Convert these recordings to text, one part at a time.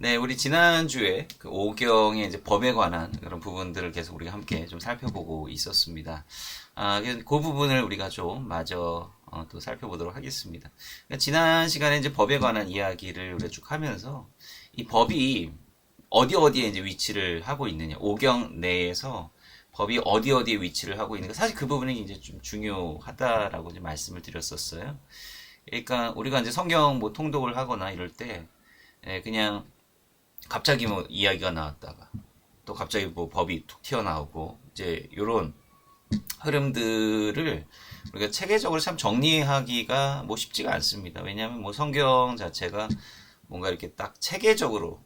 네, 우리 지난주에 그 오경의 이제 법에 관한 그런 부분들을 계속 우리가 함께 좀 살펴보고 있었습니다. 그 부분을 우리가 좀 마저 또 살펴보도록 하겠습니다. 그러니까 지난 시간에 이제 법에 관한 이야기를 우리가 쭉 하면서 이 법이 어디에 이제 위치를 하고 있느냐, 오경 내에서 법이 어디에 위치를 하고 있는가, 사실 그 부분이 이제 좀 중요하다라고 이제 말씀을 드렸었어요. 그러니까 우리가 이제 성경 뭐 통독을 하거나 이럴 때 그냥 갑자기 뭐 이야기가 나왔다가 또 갑자기 뭐 법이 툭 튀어나오고 이제 요런 흐름들을 우리가 체계적으로 참 정리하기가 뭐 쉽지가 않습니다. 왜냐하면 뭐 성경 자체가 뭔가 이렇게 딱 체계적으로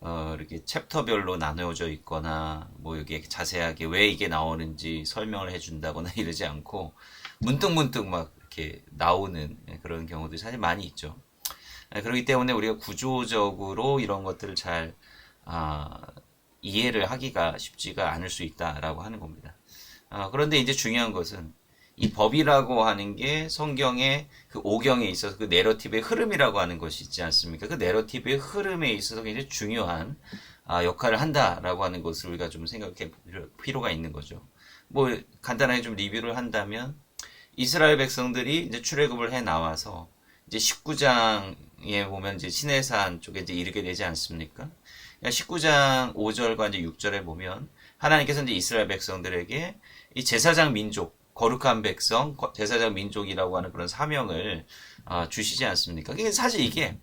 이렇게 챕터별로 나누어져 있거나 뭐 여기에 자세하게 왜 이게 나오는지 설명을 해준다거나 이러지 않고 문득문득 막 이렇게 나오는 그런 경우들이 사실 많이 있죠. 그렇기 때문에 우리가 구조적으로 이런 것들을 잘 아, 이해를 하기가 쉽지가 않을 수 있다라고 하는 겁니다. 그런데 이제 중요한 것은 이 법이라고 하는 게 성경의 그 오경에 있어서 그 내러티브의 흐름이라고 하는 것이 있지 않습니까? 그 내러티브의 흐름에 있어서 굉장히 중요한 역할을 한다라고 하는 것을 우리가 좀 생각해 볼 필요가 있는 거죠. 뭐 간단하게 좀 리뷰를 한다면 이스라엘 백성들이 이제 출애굽을 해 나와서 이제 19장에 보면 이제 시내산 쪽에 이제 이르게 되지 않습니까? 19장 5절과 이제 6절에 보면 하나님께서 이제 이스라엘 백성들에게 이 제사장 민족, 거룩한 백성, 제사장 민족이라고 하는 그런 사명을 주시지 않습니까? 사실 이게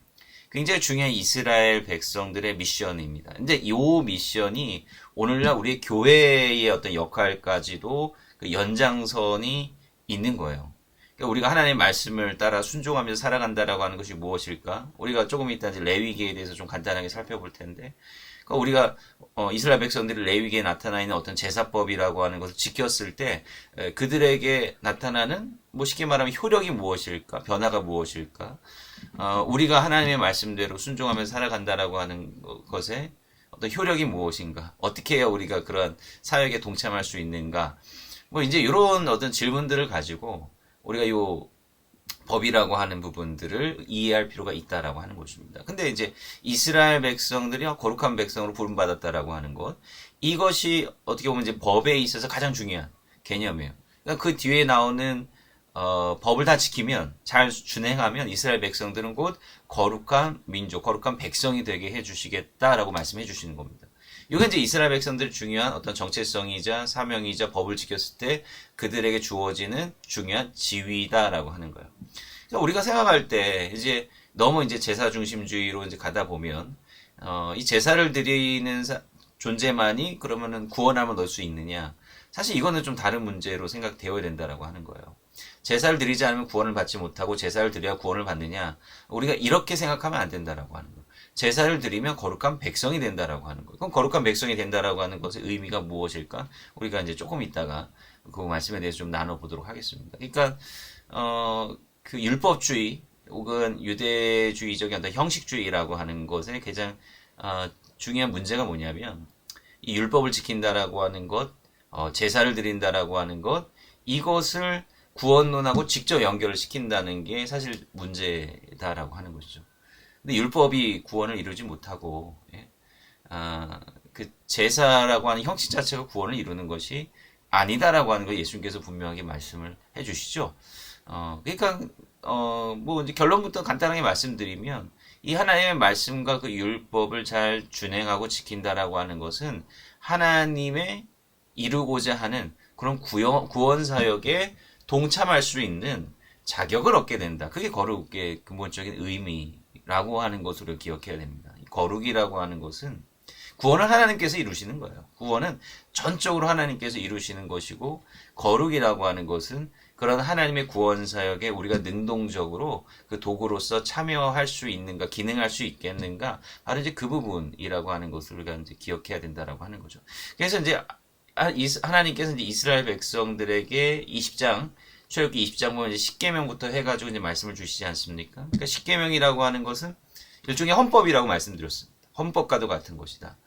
굉장히 중요한 이스라엘 백성들의 미션입니다. 근데 이 미션이 오늘날 우리 교회의 어떤 역할까지도 그 연장선이 있는 거예요. 그러니까 우리가 하나님의 말씀을 따라 순종하면서 살아간다라고 하는 것이 무엇일까? 우리가 조금 이따 이제 레위기에 대해서 좀 간단하게 살펴볼 텐데, 그러니까 우리가 이스라엘 백성들이 레위기에 나타나 있는 어떤 제사법이라고 하는 것을 지켰을 때 그들에게 나타나는 뭐 쉽게 말하면 효력이 무엇일까? 변화가 무엇일까? 우리가 하나님의 말씀대로 순종하면서 살아간다라고 하는 것에 어떤 효력이 무엇인가? 어떻게 해야 우리가 그러한 사역에 동참할 수 있는가? 뭐 이제 이런 어떤 질문들을 가지고 우리가 요 법이라고 하는 부분들을 이해할 필요가 있다라고 하는 것입니다. 근데 이제 이스라엘 백성들이 거룩한 백성으로 부름받았다라고 하는 것, 이것이 어떻게 보면 이제 법에 있어서 가장 중요한 개념이에요. 그러니까 그 뒤에 나오는 법을 다 지키면, 잘 준행하면 이스라엘 백성들은 곧 거룩한 민족, 거룩한 백성이 되게 해주시겠다라고 말씀해 주시는 겁니다. 이게 이제 이스라엘 백성들의 중요한 어떤 정체성이자 사명이자 법을 지켰을 때 그들에게 주어지는 중요한 지위다라고 하는 거예요. 그러니까 우리가 생각할 때 이제 너무 이제 제사 중심주의로 이제 가다 보면 이 제사를 드리는 존재만이 그러면은 구원함을 넣을 수 있느냐? 사실 이거는 좀 다른 문제로 생각되어야 된다라고 하는 거예요. 제사를 드리지 않으면 구원을 받지 못하고 제사를 드려야 구원을 받느냐? 우리가 이렇게 생각하면 안 된다라고 하는 거예요. 제사를 드리면 거룩한 백성이 된다라고 하는 거예요. 그럼 거룩한 백성이 된다라고 하는 것의 의미가 무엇일까? 우리가 이제 조금 있다가 그 말씀에 대해서 좀 나눠보도록 하겠습니다. 그러니까 그 율법주의 혹은 유대주의적인 어떤 형식주의라고 하는 것의 가장 중요한 문제가 뭐냐면 이 율법을 지킨다라고 하는 것, 제사를 드린다라고 하는 것, 이것을 구원론하고 직접 연결을 시킨다는 게 사실 문제다라고 하는 것이죠. 근데 율법이 구원을 이루지 못하고, 그 제사라고 하는 형식 자체가 구원을 이루는 것이 아니다라고 하는 걸 예수님께서 분명하게 말씀을 해주시죠. 그러니까 뭐 이제 결론부터 간단하게 말씀드리면 이 하나님의 말씀과 그 율법을 잘 준행하고 지킨다라고 하는 것은 하나님의 이루고자 하는 그런 구원 사역에 동참할 수 있는 자격을 얻게 된다. 그게 거룩의 근본적인 의미라고 하는 것으로 기억해야 됩니다. 거룩이라고 하는 것은 구원을 하나님께서 이루시는 거예요. 구원은 전적으로 하나님께서 이루시는 것이고, 거룩이라고 하는 것은 그런 하나님의 구원 사역에 우리가 능동적으로 그 도구로서 참여할 수 있는가, 기능할 수 있겠는가, 바로 이제 그 부분이라고 하는 것을 우리가 이제 기억해야 된다라고 하는 거죠. 그래서 이제 하나님께서 이제 이스라엘 백성들에게 20장, 출애굽기 20장 보면 이제 십계명부터 해가지고 이제 말씀을 주시지 않습니까? 그러니까 십계명이라고 하는 것은 일종의 헌법이라고 말씀드렸습니다. 헌법과도 같은 것이다.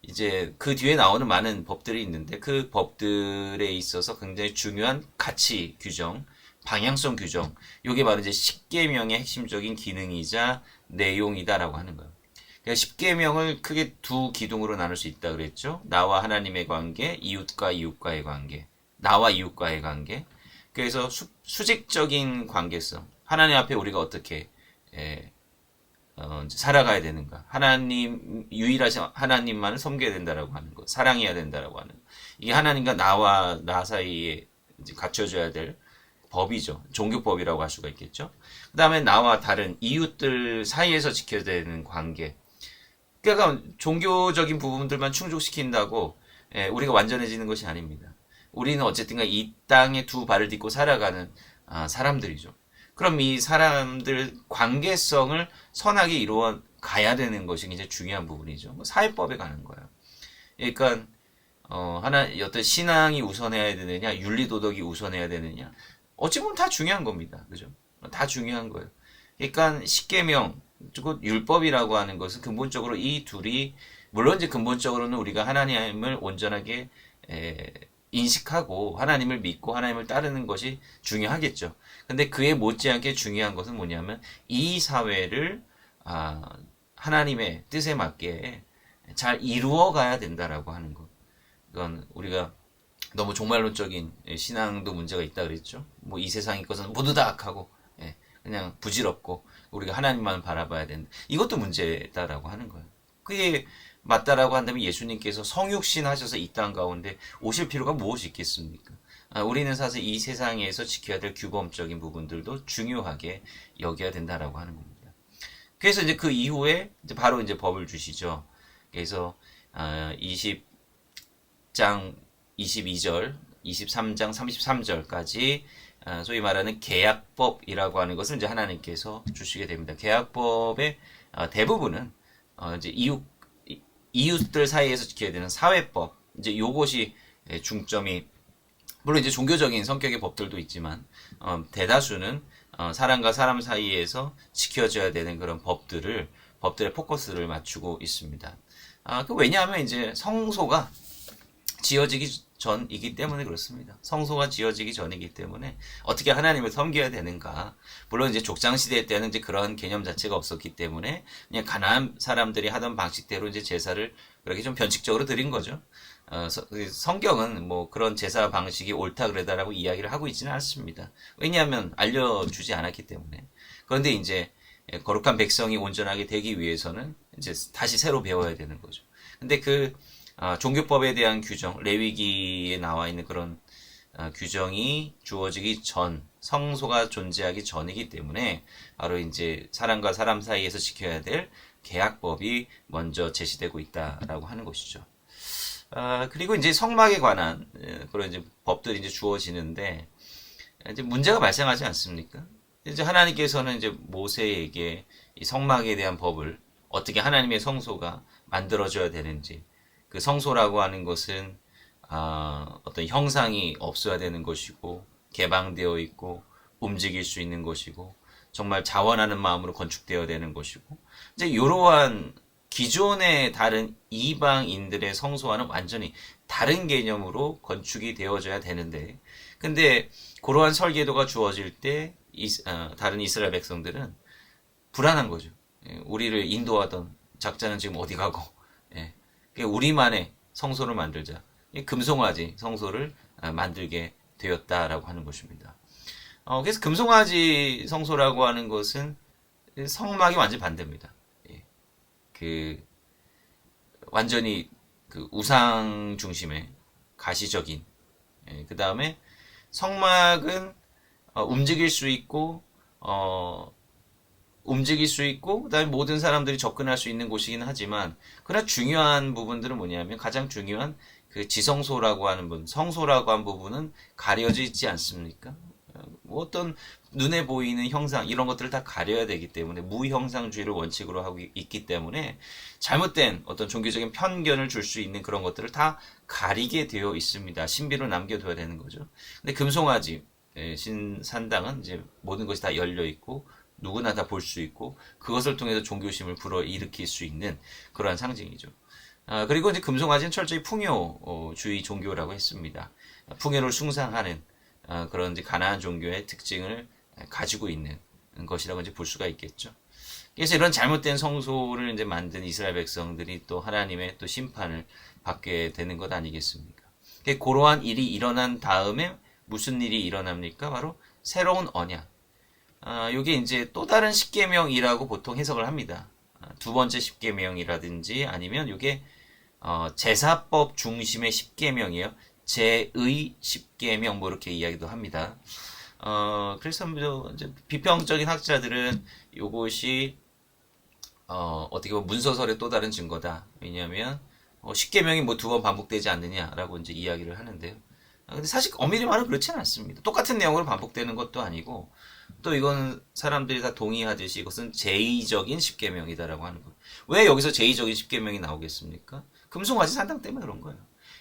이제 그 뒤에 나오는 많은 법들이 있는데 그 법들에 있어서 굉장히 중요한 가치 규정, 방향성 규정, 이게 바로 이제 십계명의 핵심적인 기능이자 내용이다라고 하는 거예요. 그러니까 십계명을 크게 두 기둥으로 나눌 수 있다 그랬죠. 나와 하나님의 관계, 이웃과 이웃과의 관계, 나와 이웃과의 관계. 그래서 수직적인 관계성. 하나님 앞에 우리가 어떻게 살아가야 되는가. 하나님, 유일하신 하나님만을 섬겨야 된다라고 하는 것. 사랑해야 된다라고 하는 것. 이게 하나님과 나와 나 사이에 이제 갖춰져야 될 법이죠. 종교법이라고 할 수가 있겠죠. 그 다음에 나와 다른 이웃들 사이에서 지켜야 되는 관계. 그러니까 종교적인 부분들만 충족시킨다고 우리가 완전해지는 것이 아닙니다. 우리는 어쨌든 이 땅에 두 발을 딛고 살아가는 사람들이죠. 그럼 이 사람들 관계성을 선하게 이루어 가야 되는 것이 굉장히 중요한 부분이죠. 뭐 사회법에 관한 거예요. 그러니까 어떤 신앙이 우선해야 되느냐, 윤리 도덕이 우선해야 되느냐, 어찌 보면 다 중요한 겁니다. 그죠? 다 중요한 거예요. 그러니까 십계명, 곧 율법이라고 하는 것은 근본적으로 이 둘이 물론 이제 근본적으로는 우리가 하나님을 온전하게 인식하고 하나님을 믿고 하나님을 따르는 것이 중요하겠죠. 근데 그에 못지않게 중요한 것은 뭐냐면 이 사회를 하나님의 뜻에 맞게 잘 이루어 가야 된다라고 하는 것. 이건 우리가 너무 종말론적인 신앙도 문제가 있다 그랬죠. 뭐 이 세상의 것은 모두 다 악하고 그냥 부질없고 우리가 하나님만 바라봐야 된다. 이것도 문제다라고 하는 거예요. 그게 맞다라고 한다면 예수님께서 성육신 하셔서 이 땅 가운데 오실 필요가 무엇이 있겠습니까? 우리는 사실 이 세상에서 지켜야 될 규범적인 부분들도 중요하게 여겨야 된다라고 하는 겁니다. 그래서 이제 그 이후에 이제 바로 이제 법을 주시죠. 그래서 20장 22절, 23장 33절까지 소위 말하는 계약법이라고 하는 것을 이제 하나님께서 주시게 됩니다. 계약법의 대부분은 이제 이웃들 사이에서 지켜야 되는 사회법, 이제 요것이 중점이, 물론 이제 종교적인 성격의 법들도 있지만 대다수는 사람과 사람 사이에서 지켜져야 되는 그런 법들의 포커스를 맞추고 있습니다. 왜냐하면 이제 성소가 지어지기 전이기 때문에 그렇습니다. 성소가 지어지기 전이기 때문에 어떻게 하나님을 섬겨야 되는가. 물론 이제 족장 시대 때는 이제 그런 개념 자체가 없었기 때문에 그냥 가나안 사람들이 하던 방식대로 이제 제사를 그렇게 좀 변칙적으로 드린 거죠. 성경은 뭐 그런 제사 방식이 옳다 그러다라고 이야기를 하고 있지는 않습니다. 왜냐하면 알려주지 않았기 때문에. 그런데 이제 거룩한 백성이 온전하게 되기 위해서는 이제 다시 새로 배워야 되는 거죠. 근데 종교법에 대한 규정, 레위기에 나와 있는 그런 규정이 주어지기 전, 성소가 존재하기 전이기 때문에 바로 이제 사람과 사람 사이에서 지켜야 될 계약법이 먼저 제시되고 있다라고 하는 것이죠. 그리고 이제 성막에 관한 그런 이제 법들이 이제 주어지는데 이제 문제가 발생하지 않습니까? 이제 하나님께서는 이제 모세에게 이 성막에 대한 법을 어떻게 하나님의 성소가 만들어져야 되는지, 그 성소라고 하는 것은 어떤 형상이 없어야 되는 것이고 개방되어 있고 움직일 수 있는 것이고 정말 자원하는 마음으로 건축되어야 되는 것이고 이제 이러한 기존의 다른 이방인들의 성소와는 완전히 다른 개념으로 건축이 되어져야 되는데 근데 그러한 설계도가 주어질 때 다른 이스라엘 백성들은 불안한 거죠. 우리를 인도하던 작자는 지금 어디 가고 우리만의 성소를 만들자. 금송아지 성소를 만들게 되었다라고 하는 것입니다. 그래서 금송아지 성소라고 하는 것은 성막이 완전 반대입니다. 완전히 우상 중심의 가시적인. 그 다음에 성막은 움직일 수 있고 그다음에 모든 사람들이 접근할 수 있는 곳이긴 하지만 그러나 중요한 부분들은 뭐냐면 가장 중요한 그 지성소라고 하는 부분, 성소라고 하는 부분은 가려져 있지 않습니까? 뭐 어떤 눈에 보이는 형상 이런 것들을 다 가려야 되기 때문에 무형상주의를 원칙으로 하고 있기 때문에 잘못된 어떤 종교적인 편견을 줄 수 있는 그런 것들을 다 가리게 되어 있습니다. 신비로 남겨둬야 되는 거죠. 근데 금송아지 신산당은 이제 모든 것이 다 열려 있고 누구나 다 볼 수 있고 그것을 통해서 종교심을 불어일으킬 수 있는 그러한 상징이죠. 그리고 이제 금송아지는 철저히 풍요주의 종교라고 했습니다. 풍요를 숭상하는 그런 이제 가나안 종교의 특징을 가지고 있는 것이라고 이제 볼 수가 있겠죠. 그래서 이런 잘못된 성소를 이제 만든 이스라엘 백성들이 또 하나님의 또 심판을 받게 되는 것 아니겠습니까? 그러한 일이 일어난 다음에 무슨 일이 일어납니까? 바로 새로운 언약. 요게 이제 또 다른 십계명이라고 보통 해석을 합니다. 두 번째 십계명이라든지 아니면 요게 제사법 중심의 십계명이에요. 제의 십계명 뭐 이렇게 이야기도 합니다. 그래서 뭐 이제 비평적인 학자들은 요것이 어떻게 보면 문서설의 또 다른 증거다. 왜냐하면 십계명이 뭐 두 번 반복되지 않느냐라고 이제 이야기를 하는데요. 근데 사실 엄밀히 말하면 그렇지는 않습니다. 똑같은 내용으로 반복되는 것도 아니고 또 이건 사람들이 다 동의하듯이 이것은 제의적인 십계명이다라고 하는 거예요. 왜 여기서 제의적인 십계명이 나오겠습니까? 금송아지 산당 때문에 그런 거예요.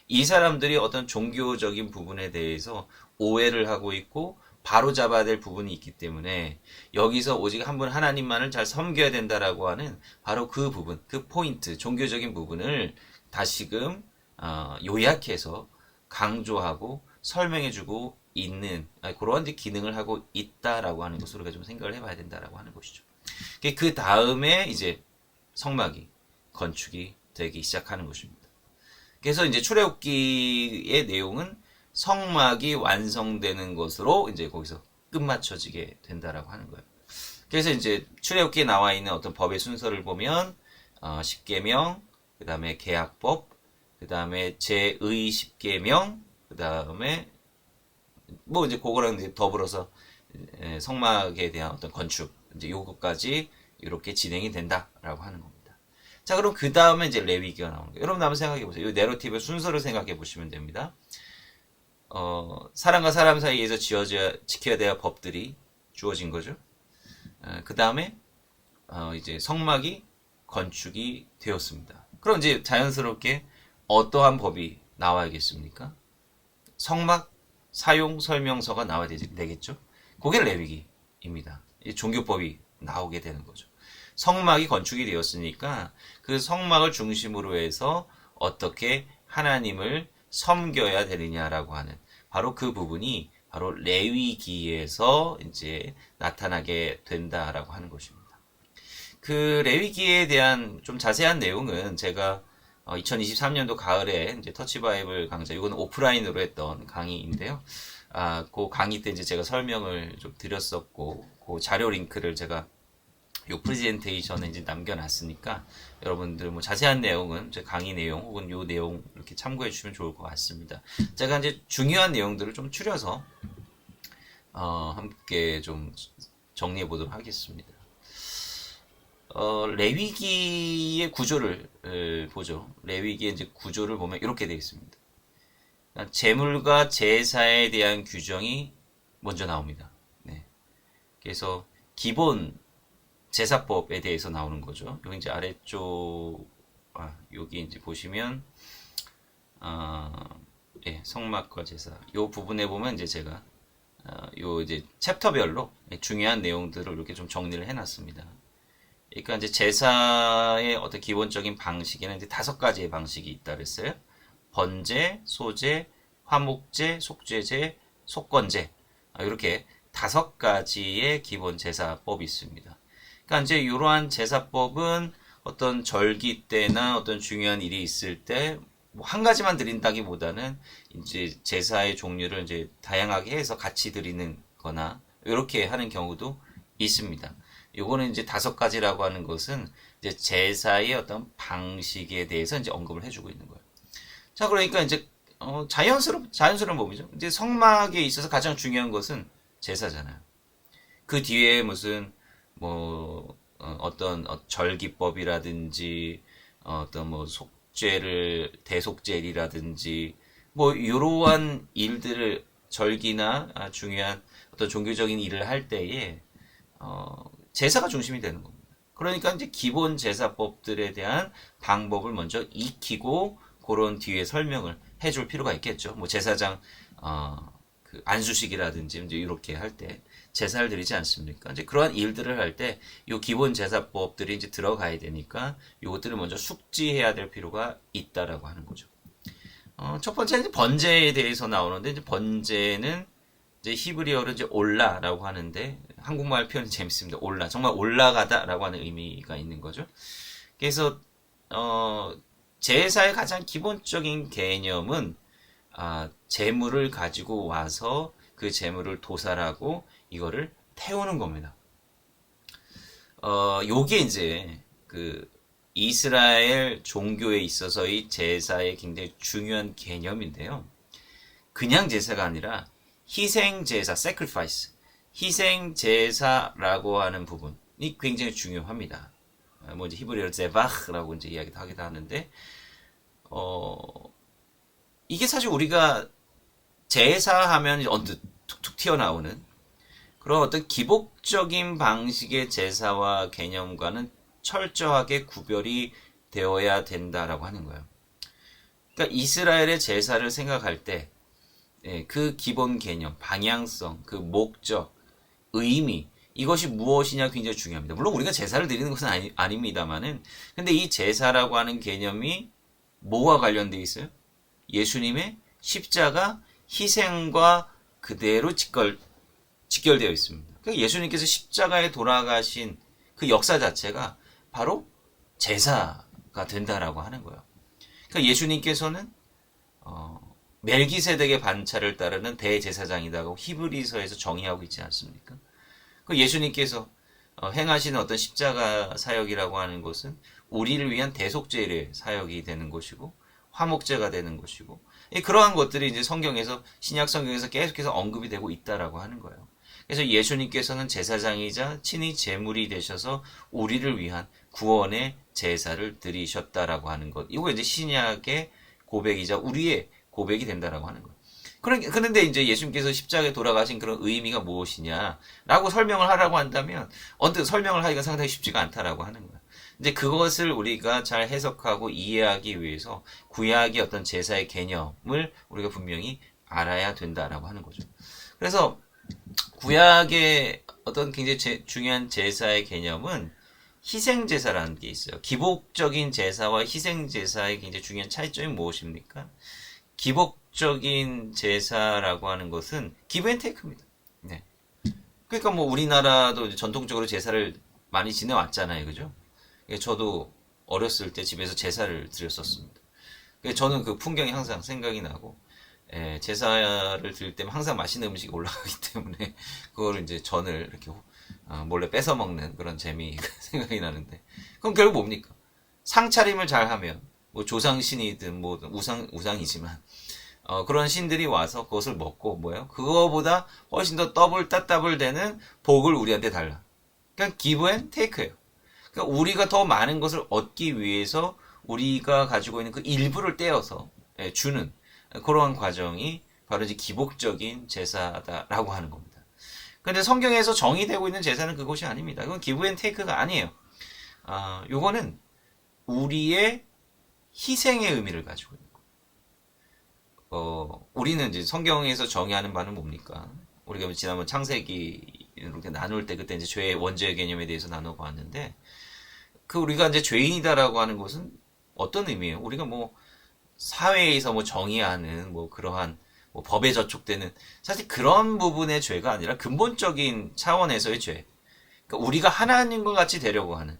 이 사람들이 어떤 종교적인 부분에 대해서 오해를 하고 있고 바로 잡아야 될 부분이 있기 때문에 여기서 오직 한 분 하나님만을 잘 섬겨야 된다라고 하는 바로 그 부분, 그 포인트, 종교적인 부분을 다시금 요약해서 강조하고 설명해주고 있는 그러한 기능을 하고 있다라고 하는 것으로 우리가 좀 생각을 해봐야 된다라고 하는 것이죠. 그 다음에 이제 성막이 건축이 되기 시작하는 것입니다. 그래서 이제 출애굽기의 내용은 성막이 완성되는 것으로 이제 거기서 끝마쳐지게 된다라고 하는 거예요. 그래서 이제 출애굽기에 나와 있는 어떤 법의 순서를 보면 십계명, 그 다음에 계약법, 그 다음에 제의 십계명, 그 다음에 뭐 이제 그거랑 이제 더불어서 성막에 대한 어떤 건축 이제 요거까지 이렇게 진행이 된다라고 하는 겁니다. 자, 그럼 그 다음에 이제 레위기가 나오는 거예요. 여러분 한번 생각해 보세요. 이 내러티브의 순서를 생각해 보시면 됩니다. 사람과 사람 사이에서 지켜야 될 법들이 주어진 거죠. 그 다음에 이제 성막이 건축이 되었습니다. 그럼 이제 자연스럽게 어떠한 법이 나와야겠습니까? 성막 사용 설명서가 나와야 되겠죠. 그게 레위기입니다. 종교법이 나오게 되는 거죠. 성막이 건축이 되었으니까 그 성막을 중심으로 해서 어떻게 하나님을 섬겨야 되느냐라고 하는 바로 그 부분이 바로 레위기에서 이제 나타나게 된다라고 하는 것입니다. 그 레위기에 대한 좀 자세한 내용은 제가 2023년도 가을에 이제 터치 바이블 강좌, 이거는 오프라인으로 했던 강의인데요. 그 강의 때 이제 제가 설명을 좀 드렸었고, 그 자료 링크를 제가 요 프레젠테이션에 이제 남겨놨으니까 여러분들 뭐 자세한 내용은 제 강의 내용 혹은 요 내용 이렇게 참고해 주시면 좋을 것 같습니다. 제가 이제 중요한 내용들을 좀 추려서 함께 좀 정리해 보도록 하겠습니다. 레위기의 구조를 보죠. 레위기의 이제 구조를 보면 이렇게 되어 있습니다. 제물과 제사에 대한 규정이 먼저 나옵니다. 네. 그래서 기본 제사법에 대해서 나오는 거죠. 여기 이제 아래쪽, 여기 이제 보시면, 예, 성막과 제사. 요 부분에 보면 이제 제가, 요 이제 챕터별로 중요한 내용들을 이렇게 좀 정리를 해놨습니다. 그러니까 이제 제사의 어떤 기본적인 방식에는 이제 5가지의 방식이 있다 그랬어요. 번제, 소제, 화목제, 속죄제, 속건제. 이렇게 5가지의 기본 제사법이 있습니다. 그러니까 이제 이러한 제사법은 어떤 절기 때나 어떤 중요한 일이 있을 때 뭐 한 가지만 드린다기보다는 이제 제사의 종류를 이제 다양하게 해서 같이 드리는 거나 이렇게 하는 경우도 있습니다. 요거는 이제 5가지라고 하는 것은 이제 제사의 어떤 방식에 대해서 이제 언급을 해주고 있는 거예요. 자, 그러니까 이제 자연스러운 법이죠. 이제 성막에 있어서 가장 중요한 것은 제사잖아요. 그 뒤에 무슨 뭐 어떤 절기법이라든지 어떤 뭐 대속죄리라든지 뭐 이러한 일들을 절기나 중요한 어떤 종교적인 일을 할 때에 제사가 중심이 되는 겁니다. 그러니까 이제 기본 제사법들에 대한 방법을 먼저 익히고 그런 뒤에 설명을 해줄 필요가 있겠죠. 뭐 제사장 그 안수식이라든지 이제 이렇게 할 때 제사를 드리지 않습니까? 이제 그러한 일들을 할 때 이 기본 제사법들이 이제 들어가야 되니까 이것들을 먼저 숙지해야 될 필요가 있다라고 하는 거죠. 첫 번째는 이제 번제에 대해서 나오는데 이제 번제는 이제 히브리어로 이제 올라라고 하는데 한국말 표현이 재밌습니다. 정말 올라가다라고 하는 의미가 있는 거죠. 그래서 제사의 가장 기본적인 개념은 재물을 가지고 와서 그 재물을 도살하고 이거를 태우는 겁니다. 요게 이제 그 이스라엘 종교에 있어서의 제사의 굉장히 중요한 개념인데요. 그냥 제사가 아니라 희생 제사, sacrifice, 희생 제사라고 하는 부분이 굉장히 중요합니다. 뭐 이제 히브리어로 제바흐라고 이제 이야기도 하기도 하는데, 이게 사실 우리가 제사하면 언뜻 툭툭 튀어나오는 그런 어떤 기복적인 방식의 제사와 개념과는 철저하게 구별이 되어야 된다라고 하는 거예요. 그러니까 이스라엘의 제사를 생각할 때 그 기본 개념, 방향성, 그 목적, 의미 이것이 무엇이냐 굉장히 중요합니다. 물론 우리가 제사를 드리는 것은 아닙니다만은 근데 이 제사라고 하는 개념이 뭐와 관련되어 있어요? 예수님의 십자가 희생과 그대로 직결되어 있습니다. 그러니까 예수님께서 십자가에 돌아가신 그 역사 자체가 바로 제사가 된다라고 하는 거예요. 그러니까 예수님께서는 멜기세덱의 반차를 따르는 대제사장이다고 히브리서에서 정의하고 있지 않습니까? 그 예수님께서 행하시는 어떤 십자가 사역이라고 하는 것은 우리를 위한 대속죄의 사역이 되는 것이고 화목제가 되는 것이고 그러한 것들이 이제 성경에서 신약 성경에서 계속해서 언급이 되고 있다라고 하는 거예요. 그래서 예수님께서는 제사장이자 친히 제물이 되셔서 우리를 위한 구원의 제사를 드리셨다라고 하는 것. 이거 이제 신약의 고백이자 우리의 고백이 된다라고 하는 거예요. 그런데 이제 예수님께서 십자가에 돌아가신 그런 의미가 무엇이냐라고 설명을 하라고 한다면 언뜻 설명을 하기가 상당히 쉽지가 않다라고 하는 거예요. 이제 그것을 우리가 잘 해석하고 이해하기 위해서 구약의 어떤 제사의 개념을 우리가 분명히 알아야 된다라고 하는 거죠. 그래서 구약의 어떤 굉장히 중요한 제사의 개념은 희생제사라는 게 있어요. 기복적인 제사와 희생제사의 굉장히 중요한 차이점이 무엇입니까? 기복적인 제사라고 하는 것은 기브 앤 테이크입니다. 네. 그러니까 뭐 우리나라도 전통적으로 제사를 많이 지내왔잖아요. 그죠? 저도 어렸을 때 집에서 제사를 드렸었습니다. 저는 그 풍경이 항상 생각이 나고, 제사를 드릴 때면 항상 맛있는 음식이 올라가기 때문에, 그거를 이제 전을 이렇게 몰래 뺏어 먹는 그런 재미가 생각이 나는데, 그럼 결국 뭡니까? 상차림을 잘 하면, 뭐 조상신이든 뭐 우상이지만, 그런 신들이 와서 그것을 먹고, 그거보다 훨씬 더 따블 되는 복을 우리한테 달라. 그냥 give and take예요. 그러니까 우리가 더 많은 것을 얻기 위해서 우리가 가지고 있는 그 일부를 떼어서 주는 그러한 과정이 바로 이제 기복적인 제사다라고 하는 겁니다. 그런데 성경에서 정의되고 있는 제사는 그것이 아닙니다. 그건 give and take가 아니에요. 요거는 우리의 희생의 의미를 가지고 있는 거예요. 우리는 이제 성경에서 정의하는 바는 뭡니까? 우리가 지난번 창세기 이렇게 나눌 때 그때 이제 죄의 원죄의 개념에 대해서 나누고 왔는데, 우리가 이제 죄인이다라고 하는 것은 어떤 의미예요? 우리가 뭐 사회에서 뭐 정의하는 뭐 그러한 뭐 법에 저촉되는 사실 그런 부분의 죄가 아니라 근본적인 차원에서의 죄. 그러니까 우리가 하나님과 같이 되려고 하는.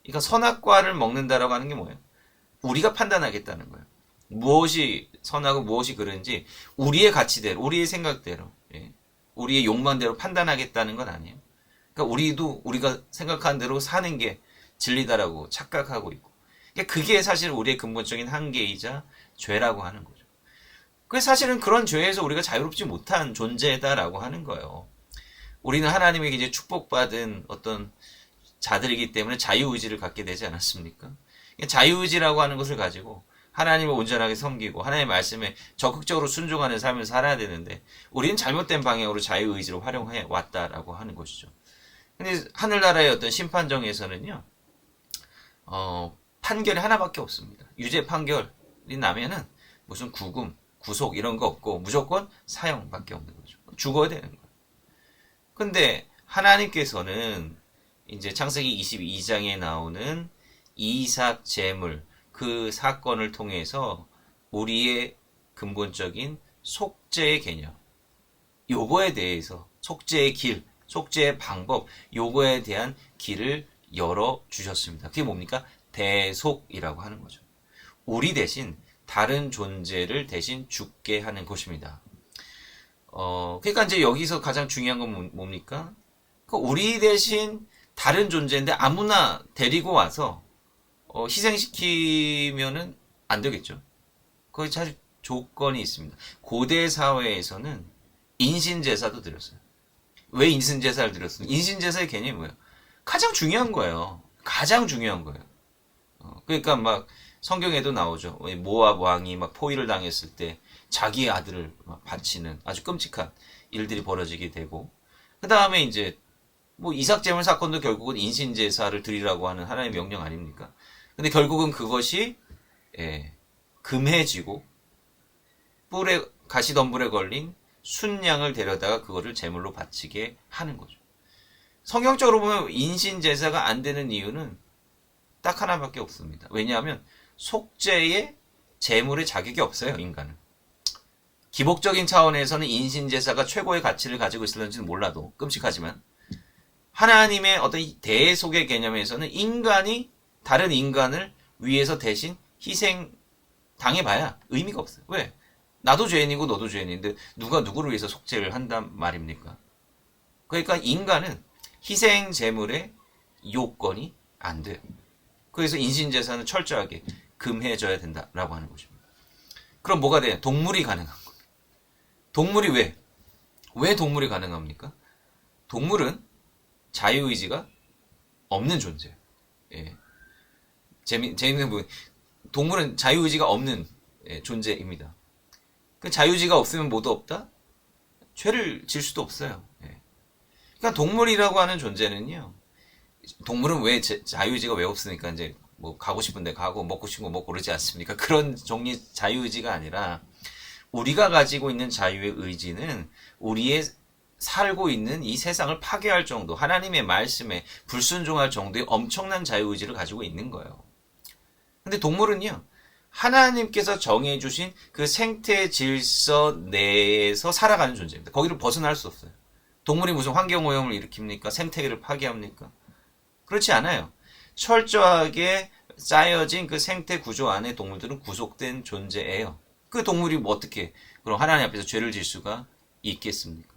그러니까 선악과를 먹는다라고 하는 게 뭐예요? 우리가 판단하겠다는 거예요. 무엇이 선하고 무엇이 그른지 우리의 가치대로, 우리의 생각대로, 우리의 욕망대로 판단하겠다는 건 아니에요. 그러니까 우리가 생각하는 대로 사는 게 진리다라고 착각하고 있고, 그게 사실 우리의 근본적인 한계이자 죄라고 하는 거죠. 그래서 사실은 그런 죄에서 우리가 자유롭지 못한 존재다라고 하는 거예요. 우리는 하나님에게 이제 축복받은 어떤 자들이기 때문에 자유의지를 갖게 되지 않았습니까? 자유의지라고 하는 것을 가지고 하나님을 온전하게 섬기고 하나님의 말씀에 적극적으로 순종하는 삶을 살아야 되는데, 우리는 잘못된 방향으로 자유의지를 활용해 왔다라고 하는 것이죠. 근데 하늘나라의 어떤 심판정에서는요, 판결이 하나밖에 없습니다. 유죄 판결이 나면은 무슨 구금, 구속 이런 거 없고 무조건 사형밖에 없는 거죠. 죽어야 되는 거예요. 근데 하나님께서는 이제 창세기 22장에 나오는 이삭 제물, 그 사건을 통해서 우리의 근본적인 속죄의 개념, 요거에 대해서 속죄의 길, 속죄의 방법, 요거에 대한 길을 열어 주셨습니다. 그게 뭡니까? 대속이라고 하는 거죠. 우리 대신 다른 존재를 대신 죽게 하는 것입니다. 그러니까 이제 여기서 가장 중요한 건 뭡니까? 우리 대신 다른 존재인데 아무나 데리고 와서 희생시키면은 안 되겠죠. 거기 사실 조건이 있습니다. 고대 사회에서는 인신제사도 드렸어요. 왜 인신제사를 드렸어요? 인신제사의 개념이 뭐예요? 가장 중요한 거예요. 가장 중요한 거예요. 그러니까 막 성경에도 나오죠. 모압 왕이 막 포위를 당했을 때 자기의 아들을 막 바치는 아주 끔찍한 일들이 벌어지게 되고, 그 다음에 이제 뭐 이삭 제물 사건도 결국은 인신제사를 드리라고 하는 하나님의 명령 아닙니까? 근데 결국은 그것이 금해지고 뿔에 가시덤불에 걸린 순양을 데려다가 그거를 제물로 바치게 하는 거죠. 성경적으로 보면 인신제사가 안 되는 이유는 딱 하나밖에 없습니다. 왜냐하면 속죄의 제물의 자격이 없어요, 인간은. 기복적인 차원에서는 인신제사가 최고의 가치를 가지고 있을는지는 몰라도 끔찍하지만 하나님의 어떤 대속의 개념에서는 인간이 다른 인간을 위해서 대신 희생 당해봐야 의미가 없어요. 왜? 나도 죄인이고 너도 죄인인데 누가 누구를 위해서 속죄를 한단 말입니까? 그러니까 인간은 희생 제물의 요건이 안 돼요. 그래서 인신제사는 철저하게 금해져야 된다라고 하는 것입니다. 그럼 뭐가 돼요? 동물이 가능한 거예요. 동물이 왜 동물이 가능합니까? 동물은 자유의지가 없는 존재예요. 예. 재밌는 부분. 동물은 자유의지가 없는 존재입니다. 그 자유의지가 없으면 뭐도 없다? 죄를 질 수도 없어요. 예. 그러니까 동물이라고 하는 존재는요. 동물은 왜 자유의지가 왜 없으니까 이제 뭐 가고 싶은데 가고 먹고 싶은 거 먹고 그러지 않습니까? 그런 종류의 자유의지가 아니라 우리가 가지고 있는 자유의 의지는 우리의 살고 있는 이 세상을 파괴할 정도, 하나님의 말씀에 불순종할 정도의 엄청난 자유의지를 가지고 있는 거예요. 근데 동물은요, 하나님께서 정해주신 그 생태 질서 내에서 살아가는 존재입니다. 거기를 벗어날 수 없어요. 동물이 무슨 환경오염을 일으킵니까? 생태계를 파괴합니까? 그렇지 않아요. 철저하게 짜여진 그 생태 구조 안에 동물들은 구속된 존재예요. 그 동물이 뭐 어떻게 그럼 하나님 앞에서 죄를 질 수가 있겠습니까?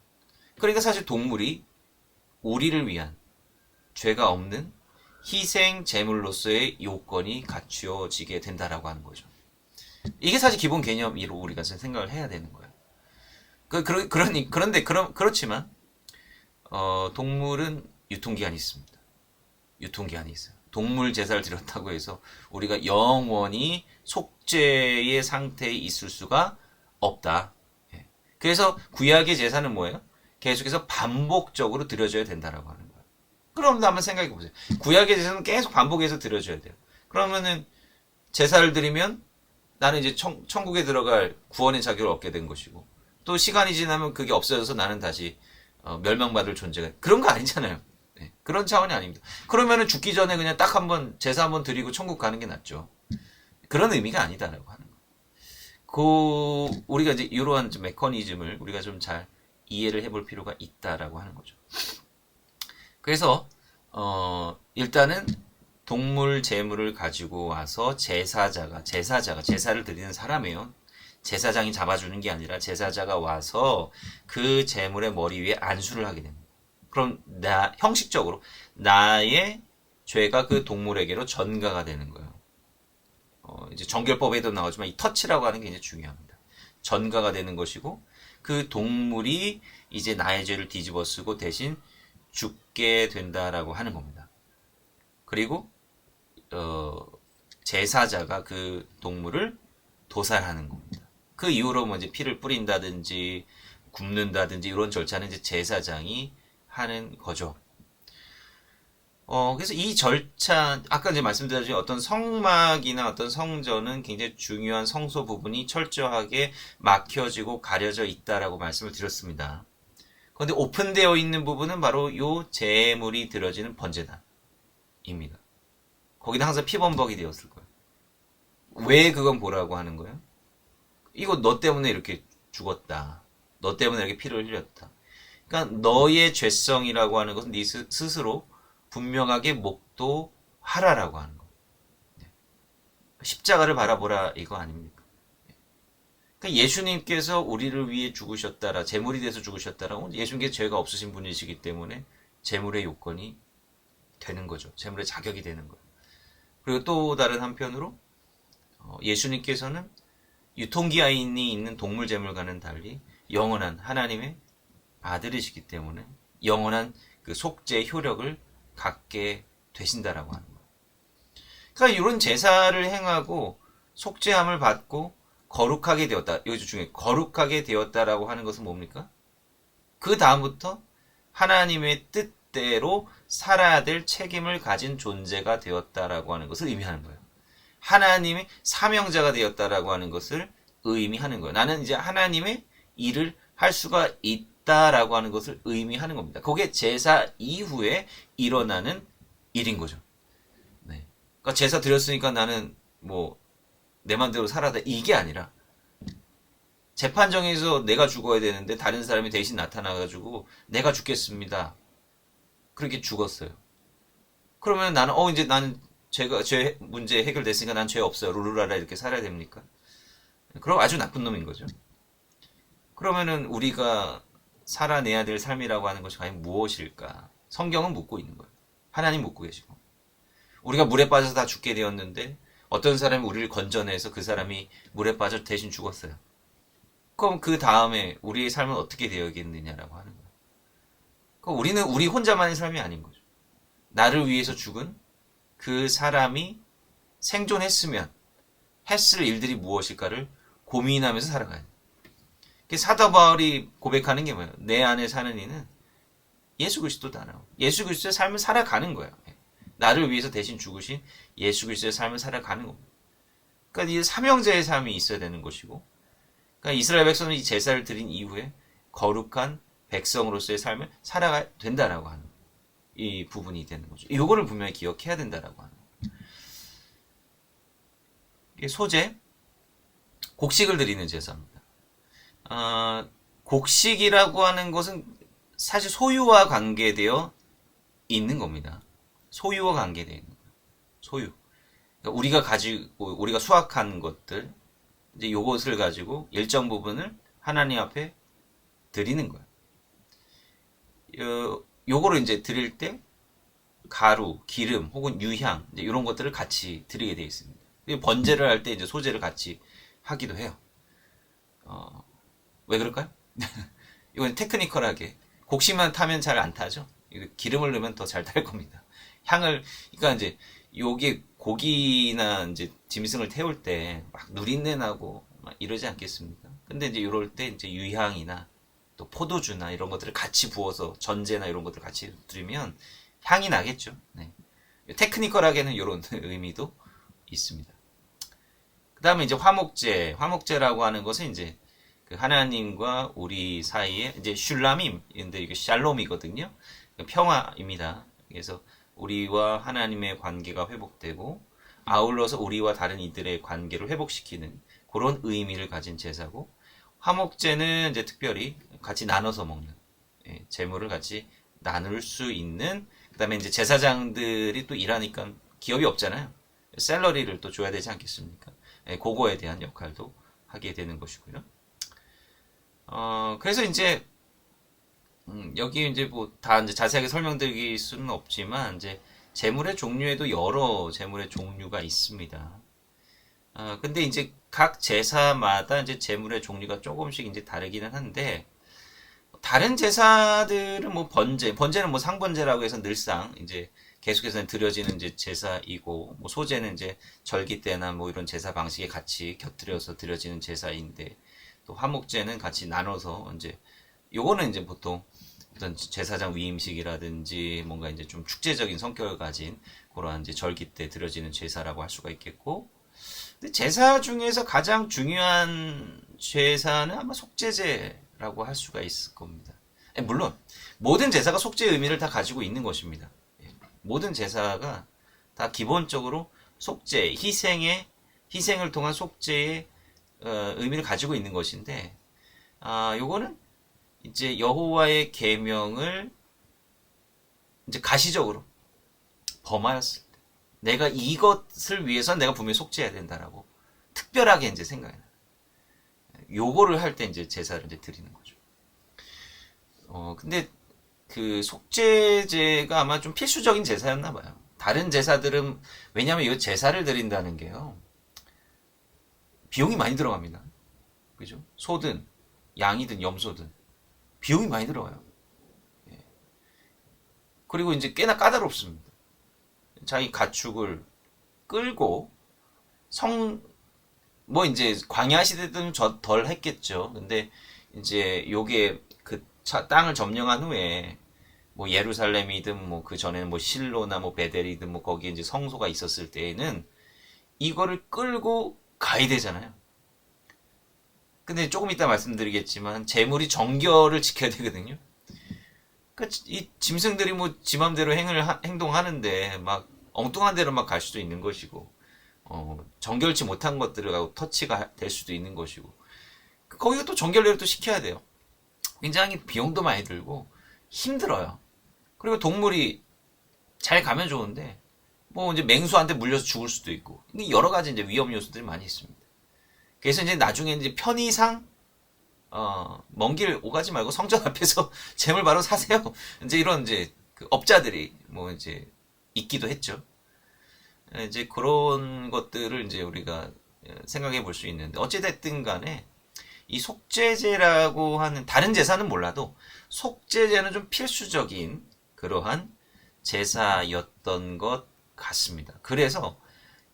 그러니까 사실 동물이 우리를 위한 죄가 없는 희생 제물로서의 요건이 갖추어지게 된다라고 하는 거죠. 이게 사실 기본 개념으로 우리가 생각을 해야 되는 거예요. 그렇지만 동물은 유통기한이 있습니다. 유통기한이 있어요. 동물 제사를 드렸다고 해서 우리가 영원히 속죄의 상태에 있을 수가 없다. 그래서 구약의 제사는 뭐예요? 계속해서 반복적으로 드려져야 된다라고 하는 거예요. 그럼 한번 생각해 보세요. 구약의 제사는 계속 반복해서 드려져야 돼요. 그러면은 제사를 드리면 나는 이제 천국에 들어갈 구원의 자격을 얻게 된 것이고, 또 시간이 지나면 그게 없어져서 나는 다시 멸망받을 존재가, 그런 거 아니잖아요. 네, 그런 차원이 아닙니다. 그러면은 죽기 전에 그냥 딱 한번 제사 한번 드리고 천국 가는 게 낫죠. 그런 의미가 아니다라고 하는 거예요. 우리가 이제 이러한 메커니즘을 우리가 좀 잘 이해를 해볼 필요가 있다라고 하는 거죠. 그래서 일단은 동물 제물을 가지고 와서 제사자가 제사를 드리는 사람이에요. 제사장이 잡아주는 게 아니라 제사자가 와서 그 제물의 머리 위에 안수를 하게 됩니다. 그럼 형식적으로 나의 죄가 그 동물에게로 전가가 되는 거예요. 이제 정결법에도 나오지만 이 터치라고 하는 게 이제 중요합니다. 전가가 되는 것이고, 그 동물이 이제 나의 죄를 뒤집어 쓰고 대신 죽게 된다라고 하는 겁니다. 그리고 제사자가 그 동물을 도살하는 겁니다. 그 이후로 뭐 이제 피를 뿌린다든지 굽는다든지 이런 절차는 이제 제사장이 하는 거죠. 그래서 이 절차, 아까 이제 말씀드렸지만 어떤 성막이나 어떤 성전은 굉장히 중요한 성소 부분이 철저하게 막혀지고 가려져 있다라고 말씀을 드렸습니다. 그런데 오픈되어 있는 부분은 바로 요 제물이 드려지는 번제단입니다. 거기다 항상 피범벅이 되었을 거예요. 왜 그건 보라고 하는 거예요? 이거 너 때문에 이렇게 죽었다. 너 때문에 이렇게 피를 흘렸다. 그러니까 너의 죄성이라고 하는 것은 네 스스로 분명하게 목도하라라고 하는 거. 십자가를 바라보라 이거 아닙니까? 그러니까 예수님께서 우리를 위해 죽으셨다라, 제물이 돼서 죽으셨다라고 예수님께서 죄가 없으신 분이시기 때문에 제물의 요건이 되는 거죠. 제물의 자격이 되는 거예요. 그리고 또 다른 한편으로 예수님께서는 유통기한이 있는 동물 제물과는 달리 영원한 하나님의 아들이시기 때문에 영원한 그 속죄의 효력을 갖게 되신다라고 하는 거예요. 그러니까 이런 제사를 행하고 속죄함을 받고 거룩하게 되었다. 여기서 중요해. 거룩하게 되었다라고 하는 것은 뭡니까? 그 다음부터 하나님의 뜻대로 살아야 될 책임을 가진 존재가 되었다라고 하는 것을 의미하는 거예요. 하나님의 사명자가 되었다라고 하는 것을 의미하는 거예요. 나는 이제 하나님의 일을 할 수가 있다라고 하는 것을 의미하는 겁니다. 그게 제사 이후에 일어나는 일인 거죠. 네. 그러니까 제사 드렸으니까 나는 뭐 내 맘대로 살아다 이게 아니라 재판정에서 내가 죽어야 되는데 다른 사람이 대신 나타나가지고 내가 죽겠습니다. 그렇게 죽었어요. 그러면 나는 이제 나는 죄 문제 해결됐으니까 난 죄 없어요. 룰루라라 이렇게 살아야 됩니까? 그럼 아주 나쁜 놈인 거죠. 그러면은 우리가 살아내야 될 삶이라고 하는 것이 과연 무엇일까? 성경은 묻고 있는 거예요. 하나님 묻고 계시고. 우리가 물에 빠져서 다 죽게 되었는데 어떤 사람이 우리를 건져내서 그 사람이 물에 빠져 대신 죽었어요. 그럼 그 다음에 우리의 삶은 어떻게 되어야겠느냐라고 하는 거예요. 그럼 우리는 우리 혼자만의 삶이 아닌 거죠. 나를 위해서 죽은 그 사람이 생존했으면 했을 일들이 무엇일까를 고민하면서 살아가야 돼요. 사도 바울이 고백하는 게 뭐예요? 내 안에 사는 이는 예수 그리스도다. 예수 그리스도의 삶을 살아가는 거예요. 나를 위해서 대신 죽으신 예수 그리스도의 삶을 살아가는 겁니다. 그러니까 이 삼형제의 삶이 있어야 되는 것이고, 그러니까 이스라엘 백성은 이 제사를 드린 이후에 거룩한 백성으로서의 삶을 살아가야 된다라고 하는 이 부분이 되는 거죠. 이거를 분명히 기억해야 된다라고 하는 거예요. 소제, 곡식을 드리는 제사입니다. 곡식이라고 하는 것은 사실 소유와 관계되어 있는 겁니다. 소유와 관계되어 있는 거예요. 소유. 그러니까 우리가 가지고 우리가 수확한 것들 이제 요것을 가지고 일정 부분을 하나님 앞에 드리는 거예요. 요거를 이제 드릴 때 가루, 기름 혹은 유향 이제 이런 것들을 같이 드리게 되어 있습니다. 번제를 할 때 이제 소제를 같이 하기도 해요. 왜 그럴까요? 이건 테크니컬하게 곡식만 타면 잘 안 타죠. 기름을 넣으면 더 잘 탈 겁니다. 향을 그러니까 이제 요게 고기나 이제 짐승을 태울 때 막 누린내 나고 막 이러지 않겠습니까? 근데 이제 이럴 때 이제 유향이나 또 포도주나 이런 것들을 같이 부어서 전제나 이런 것들 같이 드리면 향이 나겠죠. 네. 테크니컬하게는 이런 의미도 있습니다. 그 다음에 이제 화목제라고 하는 것은 이제 그 하나님과 우리 사이에 이제 슐람임인데 이게 샬롬이거든요. 평화입니다. 그래서 우리와 하나님의 관계가 회복되고 아울러서 우리와 다른 이들의 관계를 회복시키는 그런 의미를 가진 제사고, 화목제는 이제 특별히 같이 나눠서 먹는 재물을 같이 나눌 수 있는, 그다음에 이제 제사장들이 또 일하니까 기업이 없잖아요. 샐러리를 또 줘야 되지 않겠습니까? 그거에 대한 역할도 하게 되는 것이고요. 그래서 이제 여기 이제 뭐 다 이제 자세하게 설명드릴 수는 없지만 이제 재물의 종류에도 여러 재물의 종류가 있습니다. 근데 이제 각 제사마다 이제 재물의 종류가 조금씩 이제 다르기는 한데, 다른 제사들은 뭐 번제는 뭐 상번제라고 해서 늘상 이제 계속해서 드려지는 이제 제사이고, 뭐 소제는 이제 절기 때나 뭐 이런 제사 방식에 같이 곁들여서 드려지는 제사인데, 또 화목제는 같이 나눠서 이제 요거는 이제 보통 어떤 제사장 위임식이라든지 뭔가 이제 좀 축제적인 성격을 가진 그러한 이제 절기 때 드려지는 제사라고 할 수가 있겠고, 근데 제사 중에서 가장 중요한 제사는 아마 속죄제라고 할 수가 있을 겁니다. 물론 모든 제사가 속죄의 의미를 다 가지고 있는 것입니다. 모든 제사가 다 기본적으로 속죄, 희생을 통한 속죄의 의미를 가지고 있는 것인데, 요거는 이제 여호와의 계명을 이제 가시적으로 범하였을 때 내가 이것을 위해서 내가 분명히 속죄해야 된다라고 특별하게 이제 생각해. 요거를 할 때 이제 제사를 이제 드리는 거죠. 근데 그 속죄제가 아마 좀 필수적인 제사였나 봐요. 다른 제사들은 왜냐하면 이 제사를 드린다는 게요. 비용이 많이 들어갑니다. 그죠? 소든 양이든 염소든 비용이 많이 들어가요. 예. 그리고 이제 꽤나 까다롭습니다. 자기 가축을 끌고 뭐 이제 광야 시대 때는 덜 했겠죠. 근데 이제 요게 그 땅을 점령한 후에 뭐 예루살렘이든 뭐 그 전에는 뭐 실로나 뭐 베델이든 뭐 거기에 이제 성소가 있었을 때에는 이거를 끌고 가야 되잖아요. 근데 조금 이따 말씀드리겠지만 재물이 정결을 지켜야 되거든요. 그러니까 이 짐승들이 뭐 지 맘대로 행동하는데 막 엉뚱한 데로 막 갈 수도 있는 것이고, 정결치 못한 것들하고 터치가 될 수도 있는 것이고, 거기가 또 정결례를 또 시켜야 돼요. 굉장히 비용도 많이 들고 힘들어요. 그리고 동물이 잘 가면 좋은데 뭐 이제 맹수한테 물려서 죽을 수도 있고, 여러 가지 이제 위험 요소들이 많이 있습니다. 그래서 이제 나중에 이제 편의상 먼 길 오가지 말고 성전 앞에서 재물 바로 사세요. 이제 이런 이제 그 업자들이 뭐 이제 있기도 했죠. 이제 그런 것들을 이제 우리가 생각해 볼 수 있는데, 어찌됐든 간에 이 속죄제라고 하는 다른 제사는 몰라도 속죄제는 좀 필수적인 그러한 제사였던 것 같습니다. 그래서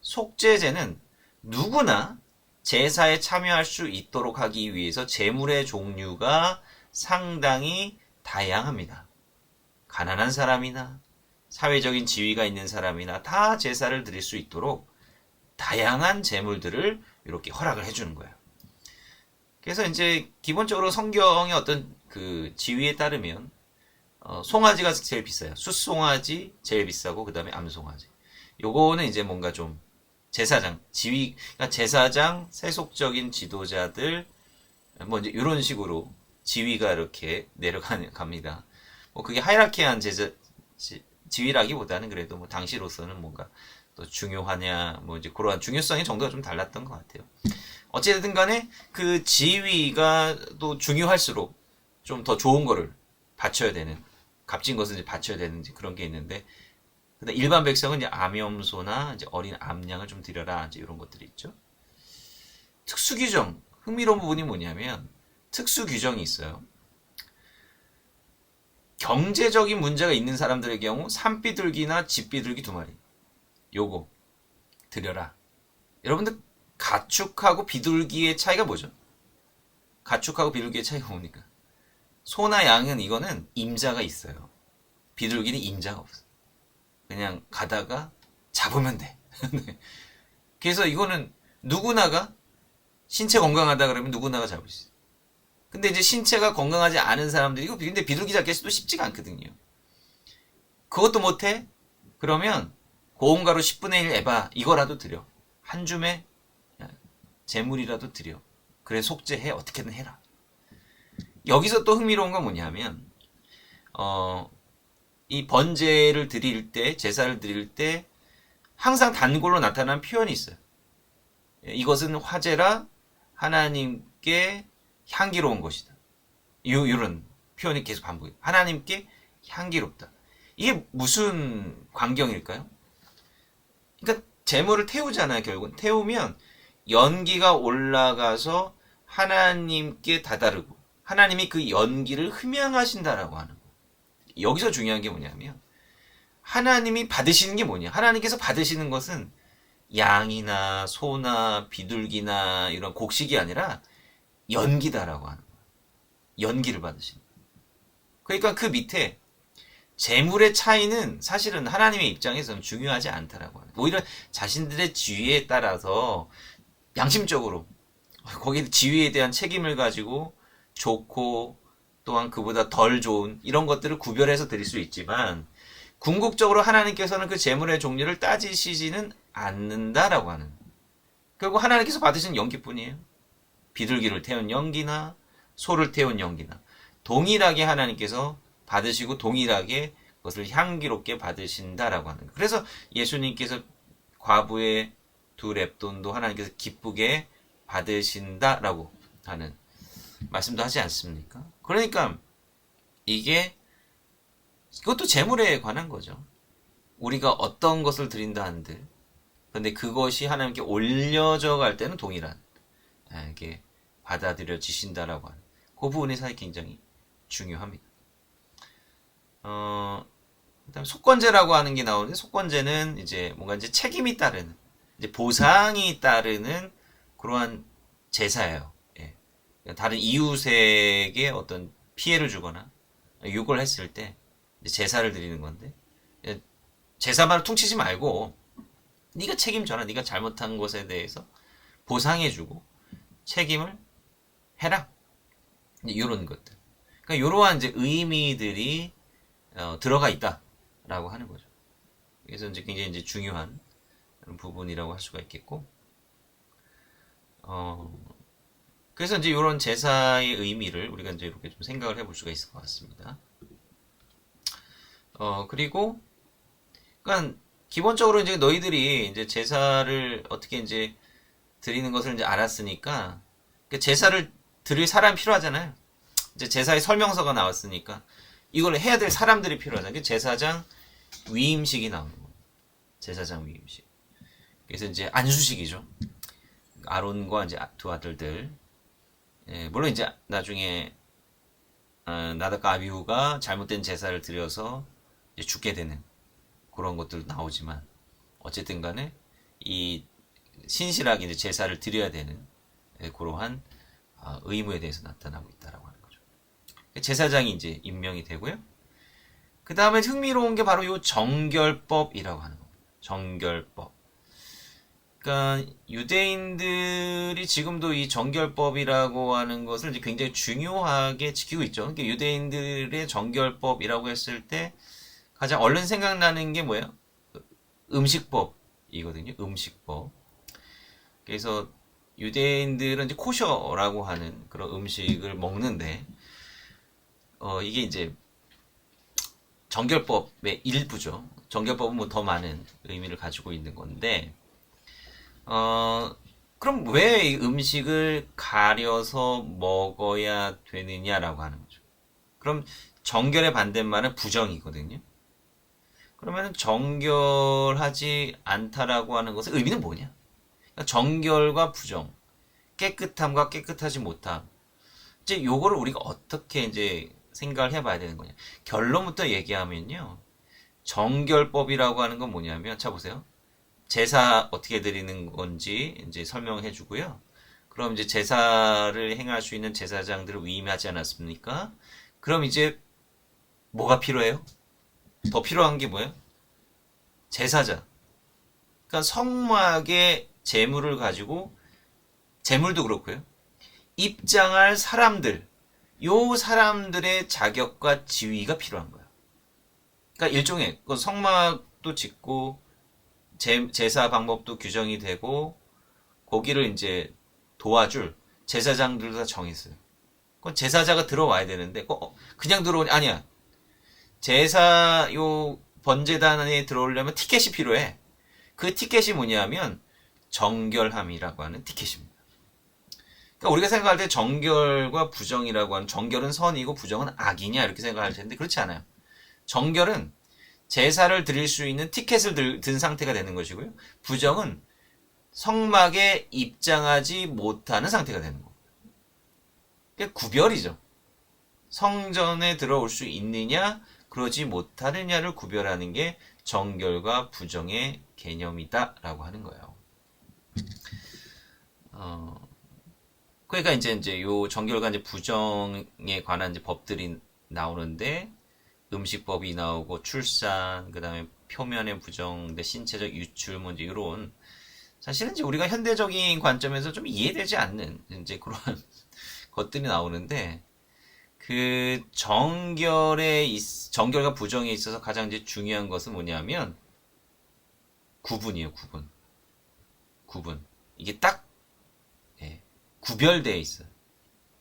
속죄제는 누구나 제사에 참여할 수 있도록 하기 위해서 제물의 종류가 상당히 다양합니다. 가난한 사람이나 사회적인 지위가 있는 사람이나 다 제사를 드릴 수 있도록 다양한 제물들을 이렇게 허락을 해주는 거예요. 그래서 이제 기본적으로 성경의 어떤 그 지위에 따르면 송아지가 제일 비싸요. 숫송아지 제일 비싸고 그 다음에 암송아지. 요거는 이제 뭔가 좀 제사장 지위, 그러니까 제사장, 세속적인 지도자들 뭐 이제 이런 식으로 지위가 이렇게 내려갑니다. 뭐 그게 하이라키한 지위라기보다는 그래도 뭐 당시로서는 뭔가 또 중요하냐 뭐 이제 그러한 중요성의 정도가 좀 달랐던 것 같아요. 어쨌든 간에 그 지위가 또 중요할수록 좀 더 좋은 거를 바쳐야 되는, 값진 것을 이제 바쳐야 되는지 그런 게 있는데, 근데 일반 백성은 이제 암염소나 이제 어린 암양을 좀 드려라 이제 이런 것들이 있죠. 특수 규정, 흥미로운 부분이 뭐냐면 특수 규정이 있어요. 경제적인 문제가 있는 사람들의 경우 산비둘기나 집비둘기 2마리 요거 드려라. 여러분들 가축하고 비둘기의 차이가 뭐죠? 가축하고 비둘기의 차이가 뭡니까? 소나 양은 이거는 임자가 있어요. 비둘기는 임자가 없어. 그냥 가다가 잡으면 돼. 그래서 이거는 누구나가 신체 건강하다 그러면 누구나가 잡을 수 있어요. 근데 이제 신체가 건강하지 않은 사람들이 근데 비둘기 잡기도 쉽지가 않거든요. 그것도 못해? 그러면 고온가루 10분의 1 에바 이거라도 드려. 한 줌에 재물이라도 드려. 그래 속죄해. 어떻게든 해라. 여기서 또 흥미로운 건 뭐냐면 이 번제를 드릴 때, 제사를 드릴 때 항상 단골로 나타나는 표현이 있어요. 이것은 화제라 하나님께 향기로운 것이다. 이런 표현이 계속 반복해요. 하나님께 향기롭다. 이게 무슨 광경일까요? 그러니까 제물을 태우잖아요. 결국은 태우면 연기가 올라가서 하나님께 다다르고 하나님이 그 연기를 흠양하신다라고 하는 거예요. 여기서 중요한 게 뭐냐면 하나님이 받으시는 게 뭐냐? 하나님께서 받으시는 것은 양이나 소나 비둘기나 이런 곡식이 아니라 연기다라고 하는 거예요. 연기를 받으시는 거예요. 그러니까 그 밑에 재물의 차이는 사실은 하나님의 입장에서는 중요하지 않다라고 하는 거예요. 오히려 자신들의 지위에 따라서 양심적으로 거기 지위에 대한 책임을 가지고 좋고 또한 그보다 덜 좋은 이런 것들을 구별해서 드릴 수 있지만 궁극적으로 하나님께서는 그 재물의 종류를 따지시지는 않는다라고 하는, 결국 하나님께서 받으신 연기뿐이에요. 비둘기를 태운 연기나 소를 태운 연기나 동일하게 하나님께서 받으시고 동일하게 그것을 향기롭게 받으신다라고 하는 거예요. 그래서 예수님께서 과부의 두 렙돈도 하나님께서 기쁘게 받으신다라고 하는 말씀도 하지 않습니까? 그러니까 이게 그것도 재물에 관한 거죠. 우리가 어떤 것을 드린다 한들 근데 그것이 하나님께 올려져 갈 때는 동일한 이게 받아들여지신다라고 하는 그 부분이 사실 굉장히 중요합니다. 그다음 속건제라고 하는 게 나오는데 속건제는 이제 뭔가 이제 책임이 따르는 이제 보상이 따르는 그러한 제사예요. 예. 다른 이웃에게 어떤 피해를 주거나 욕을 했을 때 제사를 드리는 건데 제사만을 퉁치지 말고 네가 책임져라. 네가 잘못한 것에 대해서 보상해주고 책임을 해라. 이런 것들. 그러니까 이러한 이제 의미들이 들어가 있다라고 하는 거죠. 그래서 이제 굉장히 이제 중요한 부분이라고 할 수가 있겠고, 그래서 이제 이런 제사의 의미를 우리가 이제 이렇게 좀 생각을 해볼 수가 있을 것 같습니다. 그리고, 그러니까 기본적으로 이제 너희들이 이제 제사를 어떻게 이제 드리는 것을 이제 알았으니까, 그 제사를 드릴 사람이 필요하잖아요. 이제 제사의 설명서가 나왔으니까 이걸 해야 될 사람들이 필요하잖아요. 제사장 위임식이 나오는 거예요. 제사장 위임식. 그래서 이제 안수식이죠. 아론과 이제 두 아들들. 예, 물론 이제 나중에 나답과 아비후가 잘못된 제사를 드려서 이제 죽게 되는 그런 것들도 나오지만 어쨌든 간에 이 신실하게 이제 제사를 드려야 되는 그러한 의무에 대해서 나타나고 있다라고 하는 거죠. 제사장이 이제 임명이 되고요. 그 다음에 흥미로운 게 바로 이 정결법이라고 하는 겁니다. 정결법. 그러니까 유대인들이 지금도 이 정결법이라고 하는 것을 이제 굉장히 중요하게 지키고 있죠. 그러니까 유대인들의 정결법이라고 했을 때 가장 얼른 생각나는 게 뭐예요? 음식법이거든요. 음식법. 그래서 유대인들은 이제 코셔라고 하는 그런 음식을 먹는데, 이게 이제 정결법의 일부죠. 정결법은 뭐 더 많은 의미를 가지고 있는 건데, 그럼 왜 이 음식을 가려서 먹어야 되느냐라고 하는 거죠. 그럼 정결의 반대말은 부정이거든요. 그러면 정결하지 않다라고 하는 것의 의미는 뭐냐? 그러니까 정결과 부정, 깨끗함과 깨끗하지 못함. 이제 요거를 우리가 어떻게 이제 생각을 해봐야 되는 거냐. 결론부터 얘기하면요. 정결법이라고 하는 건 뭐냐면, 자 보세요. 제사 어떻게 드리는 건지 이제 설명해 주고요. 그럼 이제 제사를 행할 수 있는 제사장들을 위임하지 않았습니까? 그럼 이제 뭐가 필요해요? 더 필요한 게 뭐예요? 제사자. 그러니까 성막의 재물을 가지고 재물도 그렇고요. 입장할 사람들, 요 사람들의 자격과 지위가 필요한 거예요. 그러니까 일종의 성막도 짓고 제사 방법도 규정이 되고 거기를 이제 도와줄 제사장들도 다 정했어요. 그건 제사자가 들어와야 되는데 그냥 들어오니 아니야. 제사 요 번제단에 들어오려면 티켓이 필요해. 그 티켓이 뭐냐면 정결함이라고 하는 티켓입니다. 그러니까 우리가 생각할 때 정결과 부정이라고 하는 정결은 선이고 부정은 악이냐 이렇게 생각할 텐데 그렇지 않아요. 정결은 제사를 드릴 수 있는 티켓을 든 상태가 되는 것이고요. 부정은 성막에 입장하지 못하는 상태가 되는 겁니다. 그러니까 구별이죠. 성전에 들어올 수 있느냐 그러지 못하느냐를 구별하는 게 정결과 부정의 개념이다라고 하는 거예요. 그러니까 이제 요 정결과 이제 부정에 관한 이제 법들이 나오는데 음식법이 나오고 출산, 그다음에 표면의 부정, 신체적 유출, 뭐 이제 이런 사실은 이제 우리가 현대적인 관점에서 좀 이해되지 않는 이제 그런 것들이 나오는데 그 정결과 부정에 있어서 가장 이제 중요한 것은 뭐냐면 구분이에요, 구분. 구분. 이게 딱 구별되어 있어요.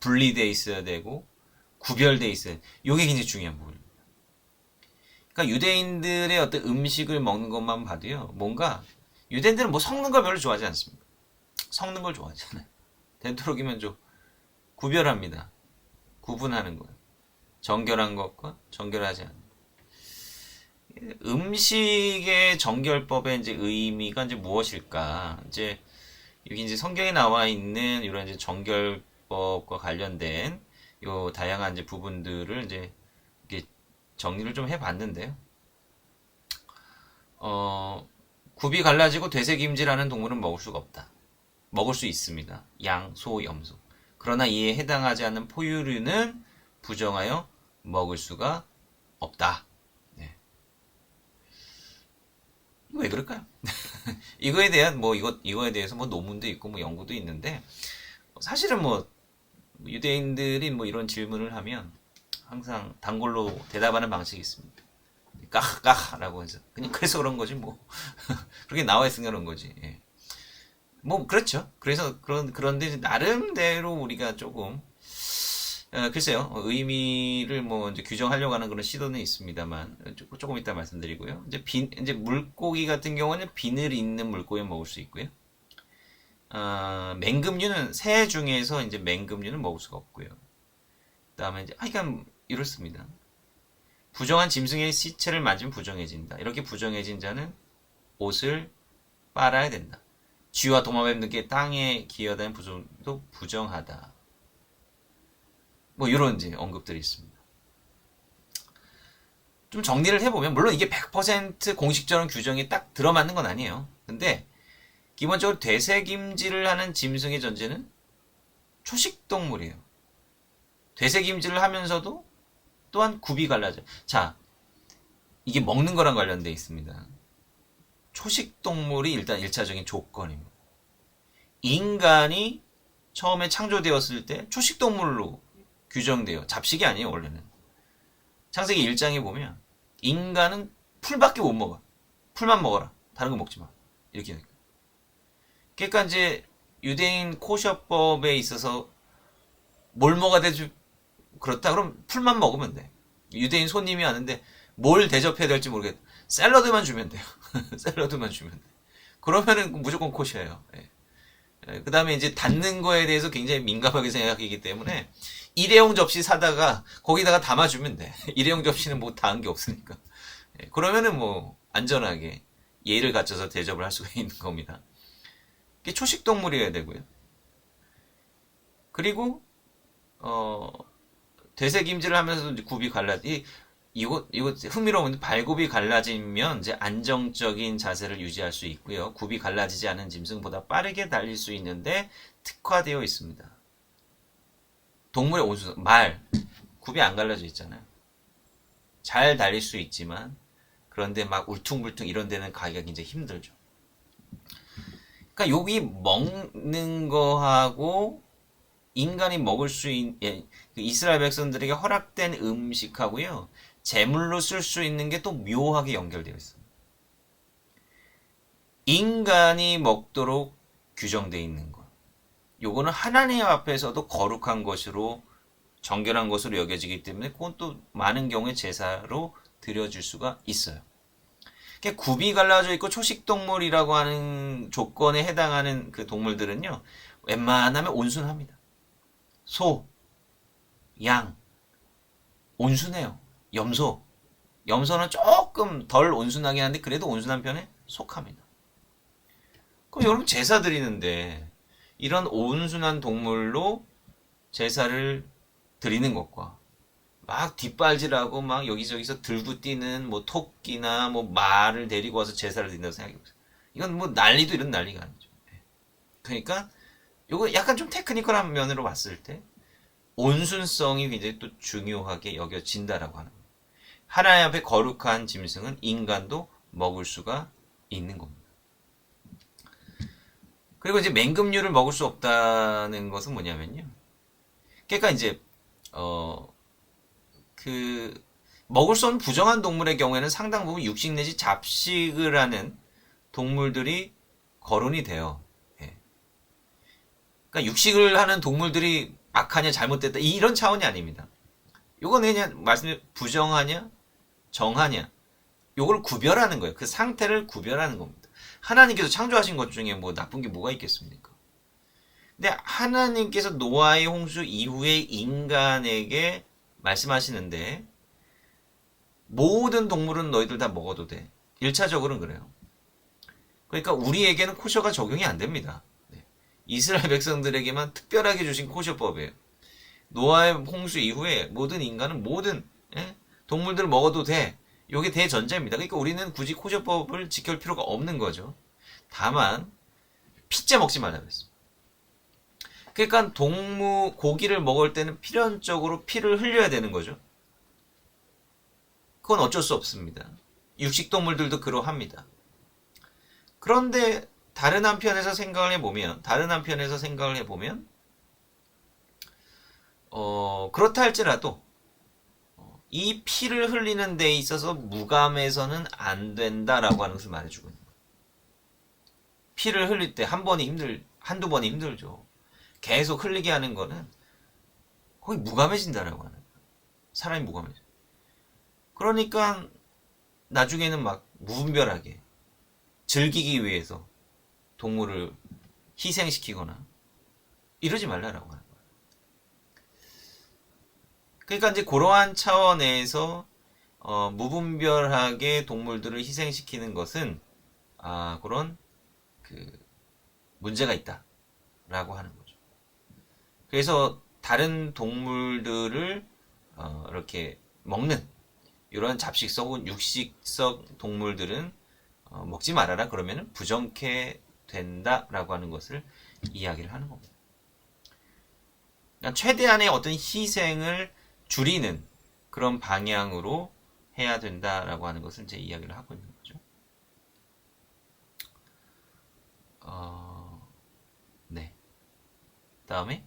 분리되어 있어야 되고 구별돼 있어요. 이게 굉장히 중요한 부분입니다. 그러니까 유대인들의 어떤 음식을 먹는 것만 봐도요, 뭔가 유대인들은 뭐 섞는 걸 별로 좋아하지 않습니다. 섞는 걸 좋아하잖아요. 되도록이면 좀 구별합니다. 구분하는 거예요. 정결한 것과 정결하지 않은 것. 음식의 정결법의 이제 의미가 이제 무엇일까? 이제 여기 이제 성경에 나와 있는 이런 이제 정결법과 관련된 요 다양한 이제 부분들을 이제 이렇게 정리를 좀 해봤는데요. 굽이 갈라지고 되새김질하는 동물은 먹을 수가 없다. 먹을 수 있습니다. 양, 소, 염소. 그러나 이에 해당하지 않는 포유류는 부정하여 먹을 수가 없다. 네. 이거 왜 그럴까요? 이거에 대한 이거에 대해서 뭐 논문도 있고 뭐 연구도 있는데 사실은 뭐 유대인들이 뭐 이런 질문을 하면 항상 단골로 대답하는 방식이 있습니다. 까까라고 해서 그냥 그래서 그런 거지 뭐 그렇게 나와 있으니까 그런 거지. 예. 뭐 그렇죠. 그래서 그런데 나름대로 우리가 조금 글쎄요 의미를 뭐 이제 규정하려고 하는 그런 시도는 있습니다만 조금 이따 말씀드리고요. 이제 물고기 같은 경우는 비늘 있는 물고기 먹을 수 있고요. 맹금류는 새 중에서 이제 맹금류는 먹을 수가 없고요. 그다음에 이제 그러니까 이렇습니다. 부정한 짐승의 시체를 맞으면 부정해진다. 이렇게 부정해진 자는 옷을 빨아야 된다. 쥐와 도마뱀 등의 땅에 기어다니는 부정도 부정하다. 뭐 이런 이제 언급들이 있습니다. 좀 정리를 해보면 물론 이게 100% 공식적인 규정이 딱 들어맞는 건 아니에요. 근데 기본적으로 되새김질을 하는 짐승의 존재는 초식동물이에요. 되새김질을 하면서도 또한 굽이 갈라져. 자, 이게 먹는 거랑 관련되어 있습니다. 초식동물이 일단 1차적인 조건입니다. 인간이 처음에 창조되었을 때 초식동물로 규정돼요. 잡식이 아니에요, 원래는. 창세기 1장에 보면 인간은 풀밖에 못 먹어. 풀만 먹어라. 다른 거 먹지 마. 이렇게 되니까. 그러니까 이제 유대인 코셔법에 있어서 뭘 먹어야 되지? 그렇다 그럼 풀만 먹으면 돼. 유대인 손님이 왔는데 뭘 대접해야 될지 모르겠다. 샐러드만 주면 돼요. 샐러드만 주면 돼. 그러면은 무조건 코셔예요. 예. 그 다음에 이제 닫는 거에 대해서 굉장히 민감하게 생각하기 때문에 일회용 접시 사다가 거기다가 담아주면 돼. 일회용 접시는 뭐 닿은 게 없으니까. 예. 그러면은 뭐 안전하게 예의를 갖춰서 대접을 할 수가 있는 겁니다. 이게 초식동물이어야 되고요. 그리고 되새김질을 하면서도 이제 굽이 이거 흥미로운데 발굽이 갈라지면 이제 안정적인 자세를 유지할 수 있고요. 굽이 갈라지지 않은 짐승보다 빠르게 달릴 수 있는데 특화되어 있습니다. 동물의 온순, 굽이 안 갈라져 있잖아요. 잘 달릴 수 있지만 그런데 막 울퉁불퉁 이런 데는 가기가 굉장히 힘들죠. 그러니까 여기 먹는 거하고 인간이 먹을 수 있는 이스라엘 백성들에게 허락된 음식하고요. 제물로 쓸 수 있는 게 또 묘하게 연결되어 있어요. 인간이 먹도록 규정되어 있는 것. 요거는 하나님 앞에서도 거룩한 것으로 정결한 것으로 여겨지기 때문에 그건 또 많은 경우에 제사로 드려질 수가 있어요. 굽이 갈라져 있고 초식동물이라고 하는 조건에 해당하는 그 동물들은요. 웬만하면 온순합니다. 소, 양, 온순해요. 염소는 조금 덜 온순하긴 한데 그래도 온순한 편에 속합니다. 그럼 여러분 제사 드리는데 이런 온순한 동물로 제사를 드리는 것과 막 뒷발질하고 막 여기저기서 들고 뛰는 뭐 토끼나 뭐 말을 데리고 와서 제사를 드린다고 생각해보세요. 이건 뭐 난리도 이런 난리가 아니죠. 그러니까 요거 약간 좀 테크니컬한 면으로 봤을 때 온순성이 굉장히 또 중요하게 여겨진다라고 하는 거예요. 하나님 앞에 거룩한 짐승은 인간도 먹을 수가 있는 겁니다. 그리고 이제 맹금류를 먹을 수 없다는 것은 뭐냐면요. 그러니까 이제 먹을 수 없는 부정한 동물의 경우에는 상당 부분 육식 내지 잡식을 하는 동물들이 거론이 돼요. 예. 그러니까 육식을 하는 동물들이 악하냐 잘못됐다 이런 차원이 아닙니다. 요거는 그냥 말씀 부정하냐 정하냐 요걸 구별하는 거예요. 그 상태를 구별하는 겁니다. 하나님께서 창조하신 것 중에 뭐 나쁜 게 뭐가 있겠습니까? 근데 하나님께서 노아의 홍수 이후에 인간에게 말씀하시는데 모든 동물은 너희들 다 먹어도 돼. 1차적으로는 그래요. 그러니까 우리에게는 코셔가 적용이 안 됩니다. 네. 이스라엘 백성들에게만 특별하게 주신 코셔법이에요. 노아의 홍수 이후에 모든 인간은 모든 동물들을 먹어도 돼. 이게 대전제입니다. 그러니까 우리는 굳이 코셔법을 지킬 필요가 없는 거죠. 다만 피째 먹지 말라 그랬습니다. 그러니까 고기를 먹을 때는 필연적으로 피를 흘려야 되는 거죠. 그건 어쩔 수 없습니다. 육식동물들도 그러합니다. 그런데 다른 한편에서 생각을 해보면 그렇다 할지라도 이 피를 흘리는 데 있어서 무감해서는 안 된다라고 하는 것을 말해주고 있는 거예요. 피를 흘릴 때 한두 번이 힘들죠. 계속 흘리게 하는 거는 거의 무감해진다라고 하는 거예요. 사람이 무감해져. 그러니까 나중에는 막 무분별하게 즐기기 위해서 동물을 희생시키거나 이러지 말라라고 하는 거예요. 그러니까 이제 그러한 차원에서 무분별하게 동물들을 희생시키는 것은 그런 그 문제가 있다라고 하는 거죠. 그래서 다른 동물들을 이렇게 먹는 이런 잡식성 혹은 육식성 동물들은 먹지 말아라 그러면 부정케 된다라고 하는 것을 이야기를 하는 겁니다. 그러니까 최대한의 어떤 희생을 줄이는 그런 방향으로 해야 된다라고 하는 것을 이제 이야기를 하고 있는 거죠. 네. 다음에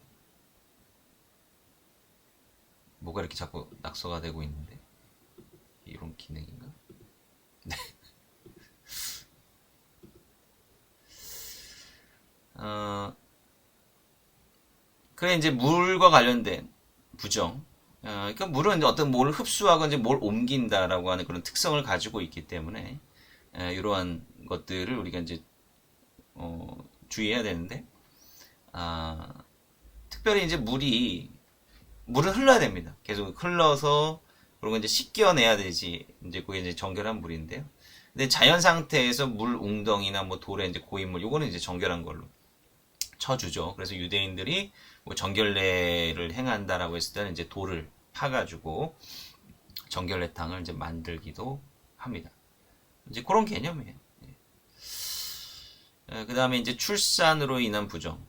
뭐가 이렇게 자꾸 낙서가 되고 있는데 이런 기능인가? 네. 그래 이제 물과 관련된 부정. 그러니까 물은 이제 어떤 뭘 흡수하고 이제 뭘 옮긴다라고 하는 그런 특성을 가지고 있기 때문에 이러한 것들을 우리가 이제 주의해야 되는데 특별히 이제 물은 흘러야 됩니다. 계속 흘러서 그리고 이제 씻겨내야 되지. 이제 그게 이제 정결한 물인데요. 근데 자연 상태에서 물 웅덩이나 뭐 돌에 이제 고인물 요거는 이제 정결한 걸로 쳐주죠. 그래서 유대인들이 뭐 정결례를 행한다라고 했을 때는 이제 돌을 파가지고 정결례탕을 이제 만들기도 합니다. 이제 그런 개념이에요. 그 다음에 이제 출산으로 인한 부정.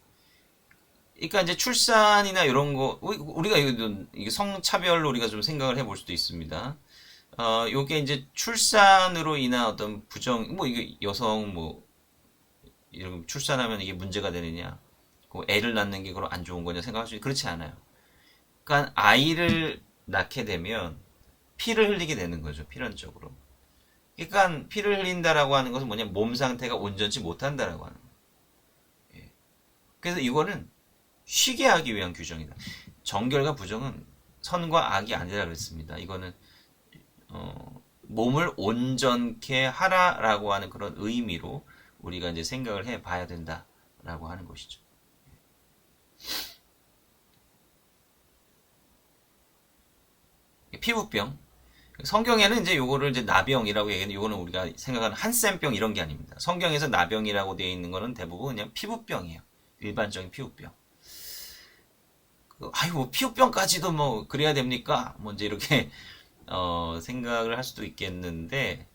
그러니까 이제 출산이나 이런 거 우리가 이게 성차별로 우리가 좀 생각을 해볼 수도 있습니다. 요게 이제 출산으로 인한 어떤 부정, 뭐 이게 여성 뭐 이런 출산하면 이게 문제가 되느냐, 그 애를 낳는 게 그럼 안 좋은 거냐 생각할 수 있는데 그렇지 않아요. 그러니까 아이를 낳게 되면 피를 흘리게 되는 거죠, 필연적으로. 그러니까 피를 흘린다라고 하는 것은 뭐냐, 몸 상태가 온전치 못한다라고 하는 거예요. 예. 그래서 이거는 쉬게 하기 위한 규정이다. 정결과 부정은 선과 악이 아니라 그랬습니다. 이거는 몸을 온전케 하라라고 하는 그런 의미로 우리가 이제 생각을 해 봐야 된다라고 하는 것이죠. 피부병. 성경에는 이제 요거를 이제 나병이라고 얘기하는 요거는 우리가 생각하는 한센병 이런 게 아닙니다. 성경에서 나병이라고 되어 있는 거는 대부분 그냥 피부병이에요. 일반적인 피부병. 아유, 뭐 피부병까지도 뭐 그래야 됩니까? 뭐 이제 이렇게 생각을 할 수도 있겠는데,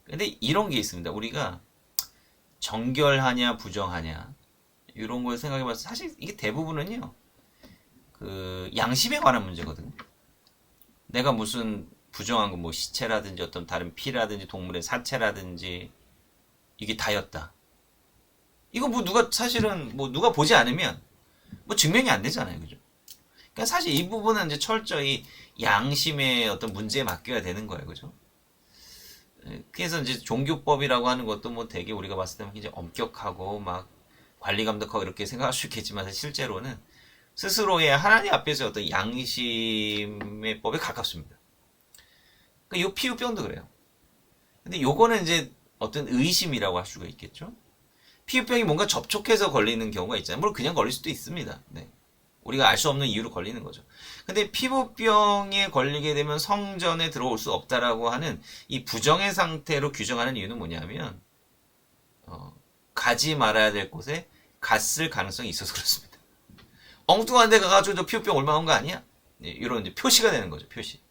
근데 이런 게 있습니다. 우리가 정결하냐 부정하냐 이런 걸 생각해봐서 사실 이게 대부분은요 그 양심에 관한 문제거든요. 내가 무슨 부정한 거 뭐 시체라든지 어떤 다른 피라든지 동물의 사체라든지 이게 다였다. 이거 뭐 누가 사실은 뭐 누가 보지 않으면 뭐 증명이 안 되잖아요, 그죠? 그러니까 사실 이 부분은 이제 철저히 양심의 어떤 문제에 맡겨야 되는 거예요, 그죠? 그래서 이제 종교법이라고 하는 것도 뭐 되게 우리가 봤을 때는 굉장히 엄격하고 막 관리 감독하고 이렇게 생각할 수 있겠지만 실제로는 스스로의 하나님 앞에서 어떤 양심의 법에 가깝습니다. 그러니까 요 피부병도 그래요. 근데 요거는 이제 어떤 의심이라고 할 수가 있겠죠. 피부병이 뭔가 접촉해서 걸리는 경우가 있잖아요. 물론 그냥 걸릴 수도 있습니다. 네. 우리가 알 수 없는 이유로 걸리는 거죠. 근데 피부병에 걸리게 되면 성전에 들어올 수 없다라고 하는 이 부정의 상태로 규정하는 이유는 뭐냐면 가지 말아야 될 곳에 갔을 가능성이 있어서 그렇습니다. 엉뚱한 데 가가지고 저 피부병 올만한 거 아니야? 네, 이런 이제 표시가 되는 거죠. 표시.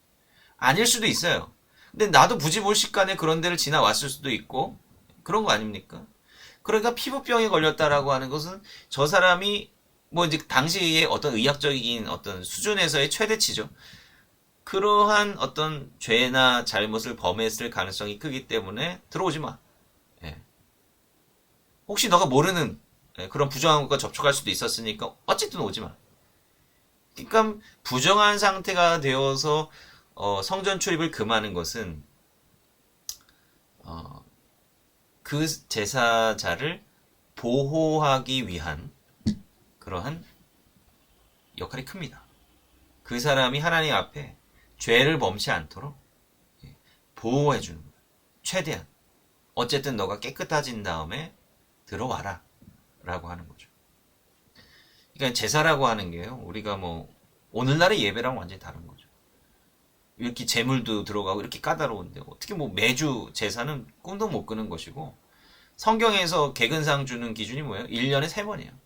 아닐 수도 있어요. 근데 나도 부지불식간에 그런 데를 지나왔을 수도 있고 그런 거 아닙니까? 그러니까 피부병에 걸렸다라고 하는 것은 저 사람이 뭐 이제 당시의 어떤 의학적인 어떤 수준에서의 최대치죠. 그러한 어떤 죄나 잘못을 범했을 가능성이 크기 때문에 들어오지 마. 예. 혹시 너가 모르는 그런 부정한 것과 접촉할 수도 있었으니까 어쨌든 오지 마. 그러니까 부정한 상태가 되어서 성전 출입을 금하는 것은 그 제사자를 보호하기 위한 그러한 역할이 큽니다. 그 사람이 하나님 앞에 죄를 범치 않도록 보호해 주는 거예요. 최대한. 어쨌든 너가 깨끗해진 다음에 들어와라 라고 하는 거죠. 그러니까 제사라고 하는 게요. 우리가 뭐 오늘날의 예배랑 완전히 다른 거죠. 이렇게 제물도 들어가고 이렇게 까다로운데 어떻게 뭐 매주 제사는 꿈도 못 꾸는 것이고 성경에서 개근상 주는 기준이 뭐예요? 1년에 3번이에요.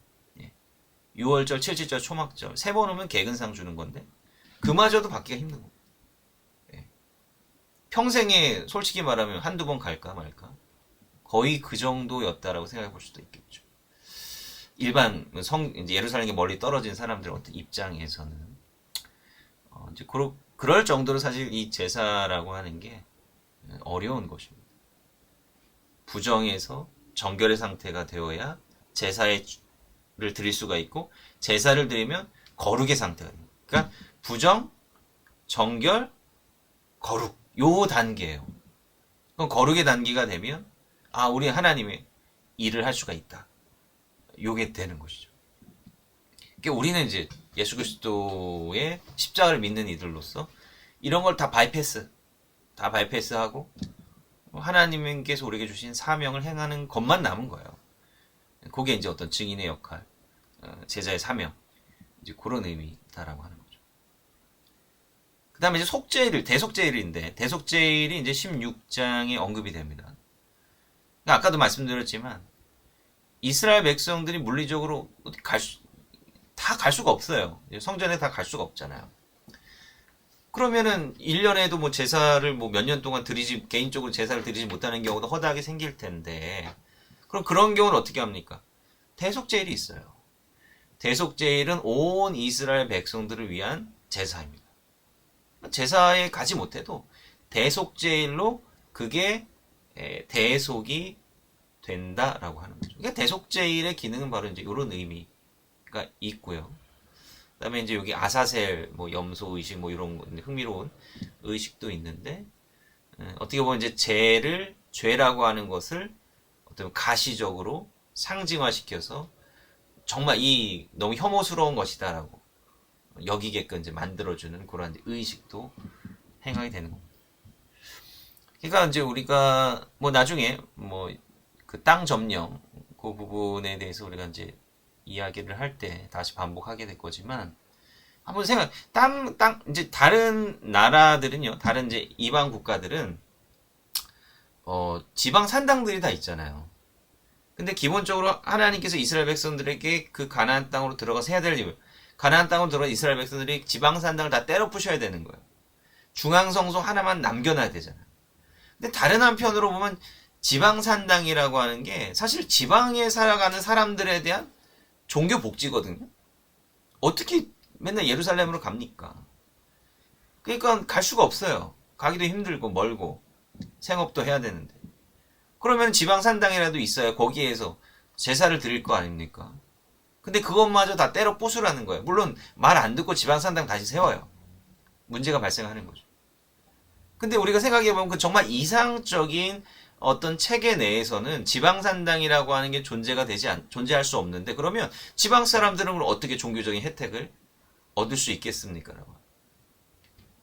6월절, 7.7절, 초막절 3번 오면 개근상 주는 건데 그마저도 받기가 힘든 겁니다. 평생에 솔직히 말하면 한두 번 갈까 말까 거의 그 정도였다라고 생각해 볼 수도 있겠죠. 일반 이제 예루살렘에 멀리 떨어진 사람들 어떤 입장에서는 이제 그럴 정도로 사실 이 제사라고 하는 게 어려운 것입니다. 부정에서 정결의 상태가 되어야 제사를 드릴 수가 있고 제사를 드리면 거룩의 상태가 됩니다. 그러니까 부정, 정결, 거룩 요 단계예요. 그럼 거룩의 단계가 되면 우리 하나님의 일을 할 수가 있다. 요게 되는 것이죠. 그러니까 우리는 이제 예수 그리스도의 십자가를 믿는 이들로서 이런 걸 다 바이패스하고 하나님께서 우리에게 주신 사명을 행하는 것만 남은 거예요. 그게 이제 어떤 증인의 역할, 제자의 사명, 이제 그런 의미다라고 하는 거죠. 그 다음에 이제 대속제일인데, 대속제일이 이제 16장에 언급이 됩니다. 그러니까 아까도 말씀드렸지만, 이스라엘 백성들이 물리적으로 다 갈 수가 없어요. 성전에 다 갈 수가 없잖아요. 그러면은 1년에도 뭐 제사를 뭐 몇 년 동안 개인적으로 제사를 드리지 못하는 경우도 허다하게 생길 텐데, 그럼 그런 경우는 어떻게 합니까? 대속제일이 있어요. 대속제일은 온 이스라엘 백성들을 위한 제사입니다. 제사에 가지 못해도 대속제일로 그게 대속이 된다라고 하는 거죠. 그러니까 대속제일의 기능은 바로 이제 이런 의미가 있고요. 그다음에 이제 여기 아사셀, 뭐 염소 의식, 뭐 이런 흥미로운 의식도 있는데 어떻게 보면 이제 죄라고 하는 것을 어떤 가시적으로 상징화시켜서 정말 이 너무 혐오스러운 것이다라고 여기게끔 이제 만들어주는 그런 의식도 행하게 되는 겁니다. 그러니까 이제 우리가 뭐 나중에 뭐 그 땅 점령 그 부분에 대해서 우리가 이제 이야기를 할 때 다시 반복하게 될 거지만 한번 이제 다른 나라들은요, 다른 이제 이방 국가들은 지방 산당들이 다 있잖아요. 근데 기본적으로 하나님께서 이스라엘 백성들에게 그 가나안 땅으로 들어가서 해야 될 일, 가나안 땅으로 들어가 이스라엘 백성들이 지방 산당을 다 때려 부셔야 되는 거예요. 중앙 성소 하나만 남겨놔야 되잖아요. 근데 다른 한편으로 보면 지방 산당이라고 하는 게 사실 지방에 살아가는 사람들에 대한 종교 복지거든요. 어떻게 맨날 예루살렘으로 갑니까? 그러니까 갈 수가 없어요. 가기도 힘들고 멀고 생업도 해야 되는데. 그러면 지방 산당이라도 있어야 거기에서 제사를 드릴 거 아닙니까? 근데 그것마저 다 때려 부수라는 거예요. 물론 말 안 듣고 지방 산당 다시 세워요. 문제가 발생하는 거죠. 근데 우리가 생각해보면 그 정말 이상적인 어떤 체계 내에서는 지방산당이라고 하는 게 존재할 수 없는데, 그러면 지방 사람들은 어떻게 종교적인 혜택을 얻을 수 있겠습니까? 라고.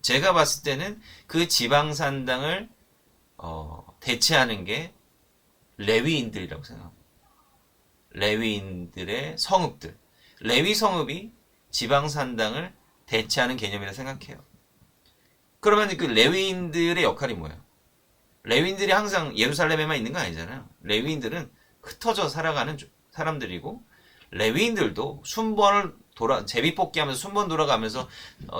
제가 봤을 때는 그 지방산당을 대체하는 게 레위인들이라고 생각합니다. 레위인들의 성읍들. 레위 성읍이 지방산당을 대체하는 개념이라 생각해요. 그러면 그 레위인들의 역할이 뭐예요? 레위인들이 항상 예루살렘에만 있는 거 아니잖아요. 레위인들은 흩어져 살아가는 사람들이고, 레위인들도 제비뽑기 하면서 순번 돌아가면서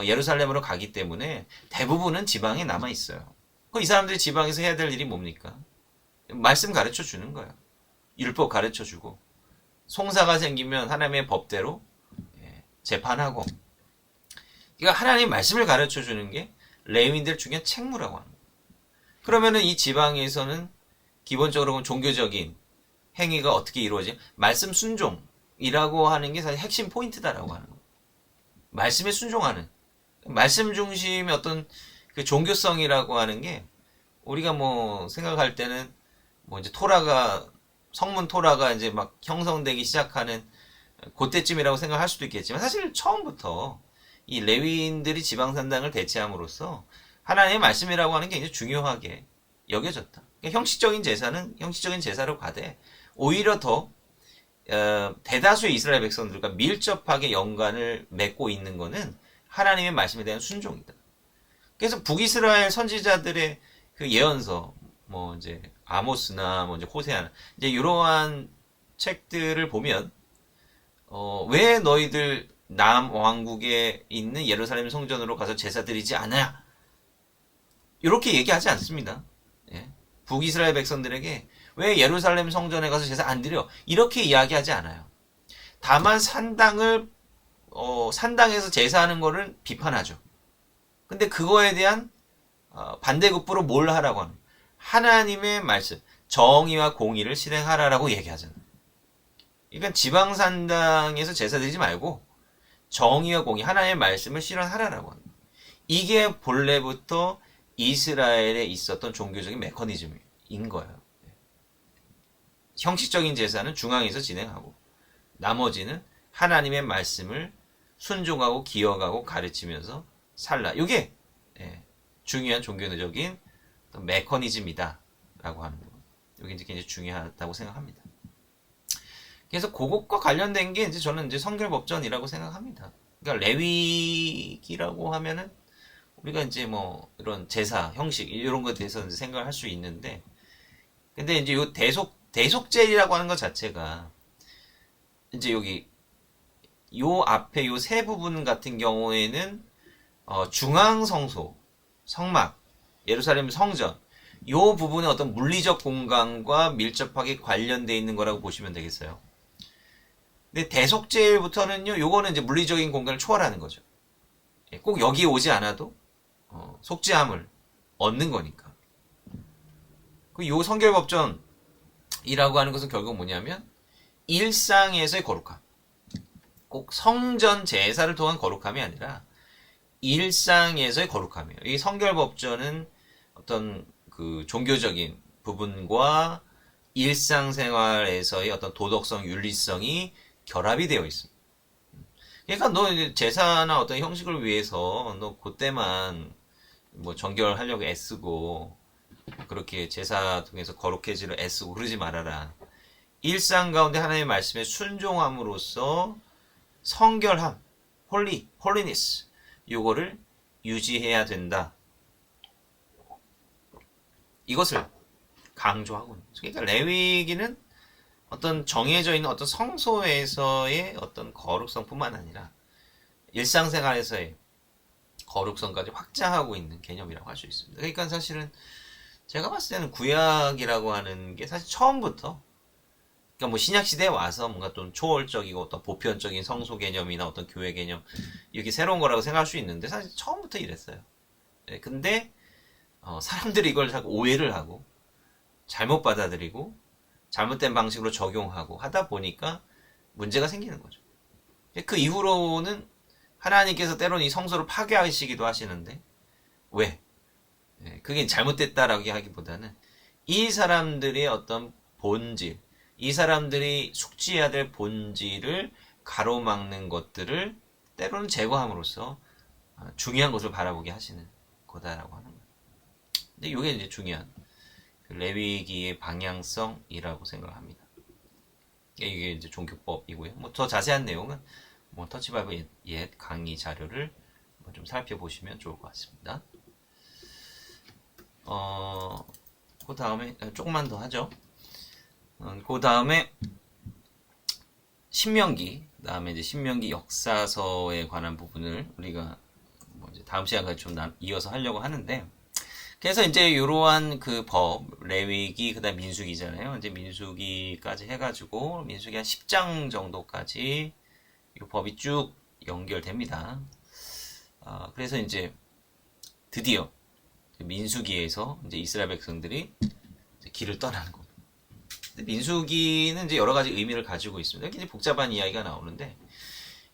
예루살렘으로 가기 때문에 대부분은 지방에 남아 있어요. 이 사람들이 지방에서 해야 될 일이 뭡니까? 말씀 가르쳐 주는 거예요. 율법 가르쳐 주고, 송사가 생기면 하나님의 법대로 재판하고. 그러니까 하나님의 말씀을 가르쳐 주는 게 레위인들 중에 책무라고 하는 거예요. 그러면은 이 지방에서는 기본적으로 종교적인 행위가 어떻게 이루어지? 말씀 순종이라고 하는 게 사실 핵심 포인트다라고 하는 거예요. 말씀에 순종하는, 말씀 중심의 어떤 그 종교성이라고 하는 게, 우리가 뭐 생각할 때는 뭐 이제 성문 토라가 이제 막 형성되기 시작하는 그때쯤이라고 생각할 수도 있겠지만, 사실 처음부터 이 레위인들이 지방산당을 대체함으로써 하나님의 말씀이라고 하는 게 굉장히 중요하게 여겨졌다. 그러니까 형식적인 제사는 형식적인 제사로 가되, 오히려 더 대다수의 이스라엘 백성들과 밀접하게 연관을 맺고 있는 것은 하나님의 말씀에 대한 순종이다. 그래서 북이스라엘 선지자들의 그 예언서, 뭐 이제 아모스나 뭐 이제 호세아나, 이제 이러한 책들을 보면 왜 너희들 남왕국에 있는 예루살렘 성전으로 가서 제사 드리지 않아야? 이렇게 얘기하지 않습니다. 예. 북이스라엘 백성들에게 왜 예루살렘 성전에 가서 제사 안 드려? 이렇게 이야기하지 않아요. 다만 산당에서 제사하는 거를 비판하죠. 근데 그거에 대한 반대급부로 뭘 하라고 하는? 하나님의 말씀, 정의와 공의를 실행하라라고 얘기하잖아요. 그러니까 지방산당에서 제사 드리지 말고 정의와 공의, 하나님의 말씀을 실현하라라고 하는. 이게 본래부터 이스라엘에 있었던 종교적인 메커니즘인 거예요. 형식적인 제사는 중앙에서 진행하고, 나머지는 하나님의 말씀을 순종하고 기억하고 가르치면서 살라. 이게 중요한 종교적인 메커니즘이다 라고 하는 거. 이게 이제 굉장히 중요하다고 생각합니다. 그래서 그것과 관련된 게 이제 저는 이제 성결법전이라고 생각합니다. 그러니까 레위기라고 하면은 우리가 이제 뭐 이런 제사 형식 이런 것에 대해서 이제 생각을 할 수 있는데, 근데 이제 요 대속제이라고 하는 것 자체가 이제 여기 요 앞에 요 세 부분 같은 경우에는 중앙 성소, 성막, 예루살렘 성전, 요 부분의 어떤 물리적 공간과 밀접하게 관련되어 있는 거라고 보시면 되겠어요. 근데 대속제일부터는요, 요거는 이제 물리적인 공간을 초월하는 거죠. 꼭 여기에 오지 않아도 속죄함을 얻는 거니까. 요 성결법전이라고 하는 것은 결국 뭐냐면 일상에서의 거룩함. 꼭 성전 제사를 통한 거룩함이 아니라 일상에서의 거룩함이에요. 이 성결법전은 어떤 그 종교적인 부분과 일상생활에서의 어떤 도덕성, 윤리성이 결합이 되어 있습니다. 그러니까 너 제사나 어떤 형식을 위해서 너 그때만 뭐 정결하려고 애쓰고 그렇게 제사 통해서 거룩해지려 애쓰고 그러지 말아라. 일상 가운데 하나님의 말씀에 순종함으로써 성결함, 홀리니스 요거를 유지해야 된다. 이것을 강조하고 있는 거죠. 그러니까 레위기는 어떤 정해져 있는 어떤 성소에서의 어떤 거룩성뿐만 아니라 일상생활에서의 거룩성까지 확장하고 있는 개념이라고 할 수 있습니다. 그러니까 사실은 제가 봤을 때는 구약이라고 하는 게 사실 처음부터, 그러니까 뭐 신약 시대에 와서 뭔가 좀 초월적이고 어떤 보편적인 성소 개념이나 어떤 교회 개념 이렇게 새로운 거라고 생각할 수 있는데 사실 처음부터 이랬어요. 근데 사람들이 이걸 자꾸 오해를 하고 잘못 받아들이고 잘못된 방식으로 적용하고 하다 보니까 문제가 생기는 거죠. 그 이후로는 하나님께서 때로는 이 성소를 파괴하시기도 하시는데 왜? 그게 잘못됐다라고 하기보다는 이 사람들의 어떤 본질, 이 사람들이 숙지해야 될 본질을 가로막는 것들을 때로는 제거함으로써 중요한 것을 바라보게 하시는 거다라고 하는 거예요. 근데 이게 이제 중요한 그 레위기의 방향성이라고 생각합니다. 이게 이제 종교법이고요. 뭐 더 자세한 내용은 뭐 터치바이블 옛 강의 자료를 좀 살펴보시면 좋을 것 같습니다. 그 다음에 조금만 더 하죠. 그 다음에 신명기, 다음에 이제 신명기 역사서에 관한 부분을 우리가 뭐 이제 다음 시간까지 좀 이어서 하려고 하는데, 그래서 이제 이러한 그 법, 레위기, 그다음 민수기잖아요. 이제 민수기까지 해가지고 민수기 한 10장 정도까지 이 법이 쭉 연결됩니다. 그래서 이제 드디어 민수기에서 이제 이스라엘 백성들이 이제 길을 떠나는 겁니다. 민수기는 이제 여러 가지 의미를 가지고 있습니다. 굉장히 복잡한 이야기가 나오는데,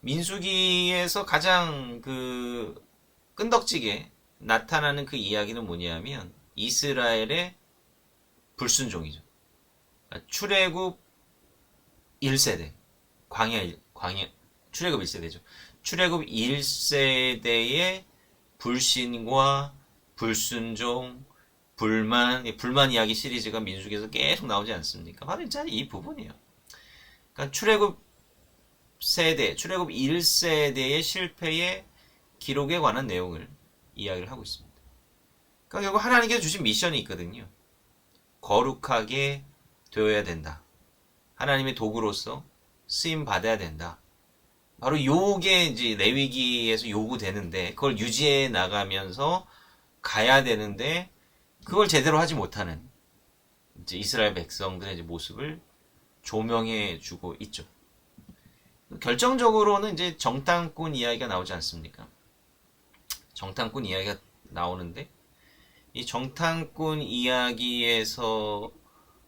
민수기에서 가장 그 끈덕지게 나타나는 그 이야기는 뭐냐면 이스라엘의 불순종이죠. 출애굽 1세대, 출애굽 1세대죠. 출애굽 1세대의 불신과 불순종, 불만 이야기 시리즈가 민수기에서 계속 나오지 않습니까? 바로 이 부분이에요. 그러니까 출애굽 1세대의 실패의 기록에 관한 내용을 이야기를 하고 있습니다. 그러니까 결국 하나님께서 주신 미션이 있거든요. 거룩하게 되어야 된다. 하나님의 도구로서 쓰임 받아야 된다. 바로 요게 이제 레위기에서 요구되는데, 그걸 유지해 나가면서 가야 되는데, 그걸 제대로 하지 못하는 이제 이스라엘 백성들의 이제 모습을 조명해 주고 있죠. 결정적으로는 이제 정탐꾼 이야기가 나오지 않습니까? 정탐꾼 이야기가 나오는데, 이 정탐꾼 이야기에서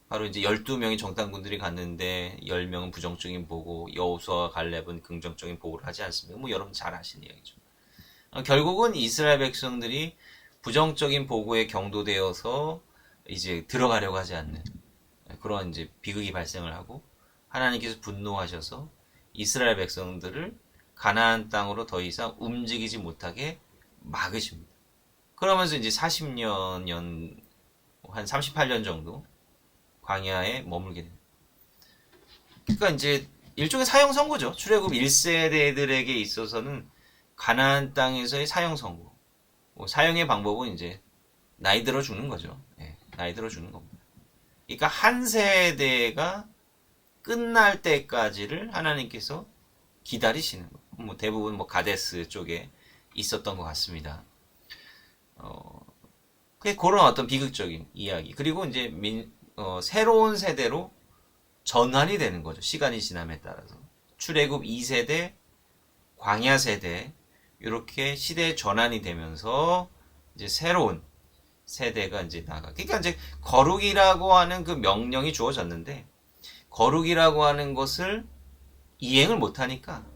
바로 이제 12명의 정탐꾼들이 갔는데 10명은 부정적인 보고, 여호수아와 갈렙은 긍정적인 보고를 하지 않습니까? 뭐 여러분 잘 아시는 이야기죠. 결국은 이스라엘 백성들이 부정적인 보고에 경도되어서 이제 들어가려고 하지 않는 그런 이제 비극이 발생을 하고, 하나님께서 분노하셔서 이스라엘 백성들을 가나안 땅으로 더 이상 움직이지 못하게 막으십니다. 그러면서 이제 40년, 한 38년 정도 광야에 머물게 됩니다. 그러니까 이제 일종의 사형 선고죠. 출애굽 1세대들에게 있어서는 가나안 땅에서의 사형 선고. 사형의 방법은 이제 나이 들어 죽는 거죠. 예, 나이 들어 죽는 겁니다. 그러니까 한 세대가 끝날 때까지를 하나님께서 기다리시는 거. 뭐 대부분 뭐 가데스 쪽에 있었던 것 같습니다. 그런 어떤 비극적인 이야기. 그리고 이제 새로운 세대로 전환이 되는 거죠. 시간이 지남에 따라서. 출애굽 2세대, 광야 세대, 이렇게 시대 전환이 되면서 이제 새로운 세대가 이제 나가. 그러니까 이제 거룩이라고 하는 그 명령이 주어졌는데, 거룩이라고 하는 것을 이행을 못하니까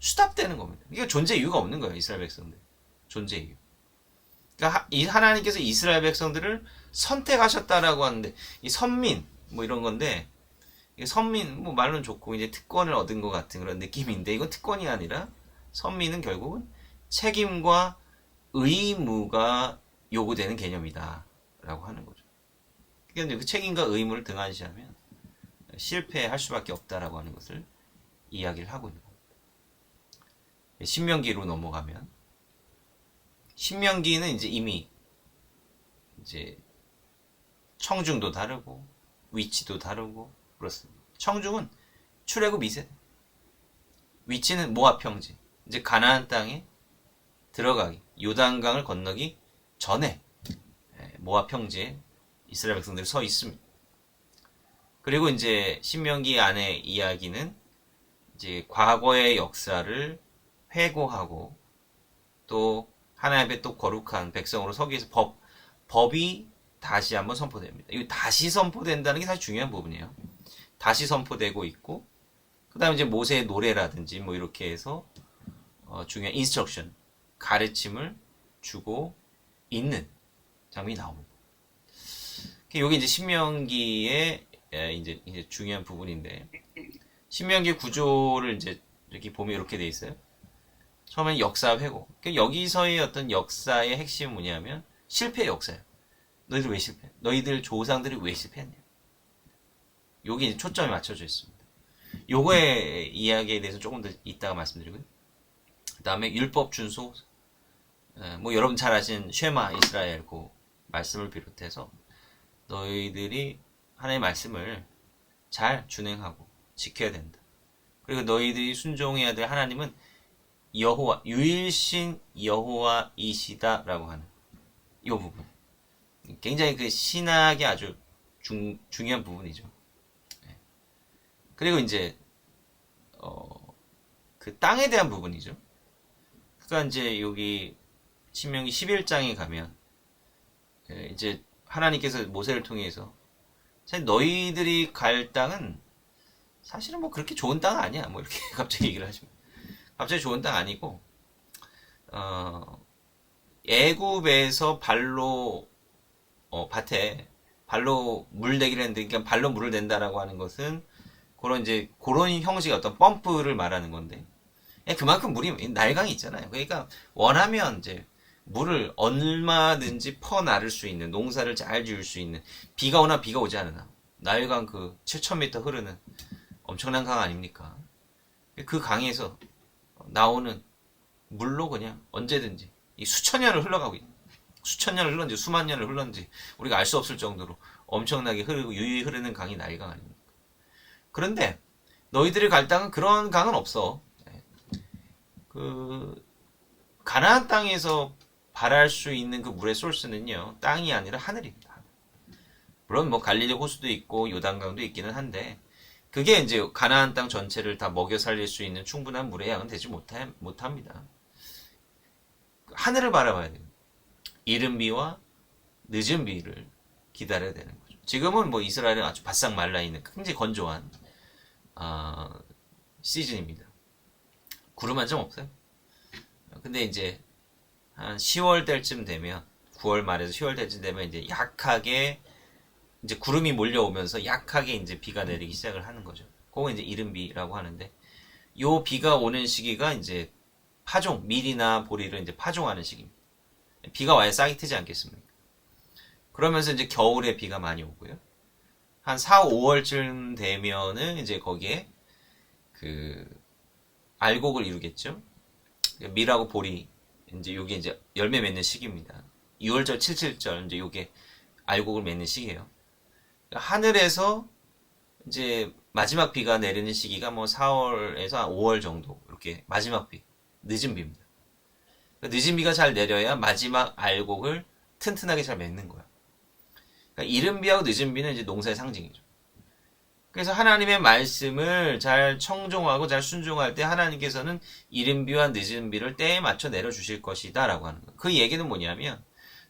수답되는 겁니다. 이게 존재 이유가 없는 거예요. 이스라엘 백성들. 존재 이유. 그러니까 하나님께서 이스라엘 백성들을 선택하셨다라고 하는데, 이 선민 뭐 이런 건데, 선민 뭐 말로는 좋고 이제 특권을 얻은 것 같은 그런 느낌인데, 이건 특권이 아니라 선민은 결국은 책임과 의무가 요구되는 개념이다라고 하는 거죠. 그러니까 그 책임과 의무를 등한시하면 실패할 수밖에 없다라고 하는 것을 이야기를 하고 있는 겁니다. 신명기로 넘어가면, 신명기는 이제 이미 이제 청중도 다르고 위치도 다르고 그렇습니다. 청중은 출애굽 2세대, 위치는 모압 평지, 이제 가나안 땅에 들어가기, 요단강을 건너기 전에 모압 평지에 이스라엘 백성들이 서 있습니다. 그리고 이제 신명기 안의 이야기는 이제 과거의 역사를 회고하고, 또 하나님 앞에 또 거룩한 백성으로 서기 위해서 법이 다시 한번 선포됩니다. 이 다시 선포된다는 게 사실 중요한 부분이에요. 다시 선포되고 있고, 그 다음에 이제 모세의 노래라든지 뭐 이렇게 해서 중요한 인스트럭션, 가르침을 주고 있는 장면이 나옵니다. 요게 이제 신명기의 이제 중요한 부분인데, 신명기 구조를 이제 이렇게 보면 이렇게 돼 있어요. 처음엔 역사 회고. 그러니까 여기서의 어떤 역사의 핵심은 뭐냐면 실패의 역사예요. 너희들 왜 실패? 너희들 조상들이 왜 실패했냐? 요게 이제 초점이 맞춰져 있습니다. 요거의 이야기에 대해서 조금 더 이따가 말씀드리고요. 그 다음에 율법 준수, 뭐 여러분 잘 아시는 쉐마 이스라엘 그 말씀을 비롯해서 너희들이 하나님의 말씀을 잘 준행하고 지켜야 된다. 그리고 너희들이 순종해야 될 하나님은 여호와, 유일신 여호와이시다라고 하는 이 부분. 굉장히 그 신학의 아주 중요한 부분이죠. 그리고 이제 그 땅에 대한 부분이죠. 그러니까 이제 여기 신명기 11장에 가면 이제 하나님께서 모세를 통해서 사실 너희들이 갈 땅은 사실은 뭐 그렇게 좋은 땅 아니야. 뭐 이렇게 갑자기 얘기를 하시면 갑자기 좋은 땅 아니고 애굽에서 발로 밭에 발로 물 내기를 했는데, 그러니까 발로 물을 낸다라고 하는 것은 그런 형식의 어떤 펌프를 말하는 건데, 그만큼 물이 날강이 있잖아요. 그러니까 원하면 이제 물을 얼마든지 퍼 나를 수 있는, 농사를 잘 지을 수 있는, 비가 오나 비가 오지 않으나 나일강 그 7,000m 흐르는 엄청난 강 아닙니까? 그 강에서 나오는 물로 그냥 언제든지 이 수천 년을 흘러가고 있는, 수천 년을 흘렀는지 수만 년을 흘렀는지 우리가 알 수 없을 정도로 엄청나게 흐르고 유유히 흐르는 강이 나일강 아닙니까? 그런데 너희들이 갈 땅은 그런 강은 없어. 그 가나안 땅에서 발할 수 있는 그 물의 소스는요, 땅이 아니라 하늘입니다. 물론 뭐 갈릴리 호수도 있고 요단강도 있기는 한데, 그게 이제 가나안 땅 전체를 다 먹여 살릴 수 있는 충분한 물의 양은 되지 못합니다. 하늘을 바라봐야 돼요. 이른 비와 늦은 비를 기다려야 되는 거죠. 지금은 뭐 이스라엘은 아주 바싹 말라있는 굉장히 건조한 시즌입니다. 구름 한 점 없어요. 근데 이제 한 10월 달쯤 되면, 9월 말에서 10월 달쯤 되면 이제 약하게 이제 구름이 몰려오면서 약하게 이제 비가 내리기 시작을 하는 거죠. 그거 이제 이른 비라고 하는데, 요 비가 오는 시기가 이제 파종, 밀이나 보리를 이제 파종하는 시기입니다. 비가 와야 싹이 트지 않겠습니까? 그러면서 이제 겨울에 비가 많이 오고요. 한 4, 5월쯤 되면은 이제 거기에 그 알곡을 이루겠죠. 밀하고 보리, 이제 요게 이제 열매 맺는 시기입니다. 6월절, 7.7절 이제 요게 알곡을 맺는 시기예요. 하늘에서 이제 마지막 비가 내리는 시기가 뭐 4월에서 5월 정도, 이렇게 마지막 비, 늦은 비입니다. 늦은 비가 잘 내려야 마지막 알곡을 튼튼하게 잘 맺는 거야. 그러니까 이른 비하고 늦은 비는 이제 농사의 상징이죠. 그래서 하나님의 말씀을 잘 청종하고 잘 순종할 때 하나님께서는 이른 비와 늦은 비를 때에 맞춰 내려주실 것이다 라고 하는 거예요. 그 얘기는 뭐냐면,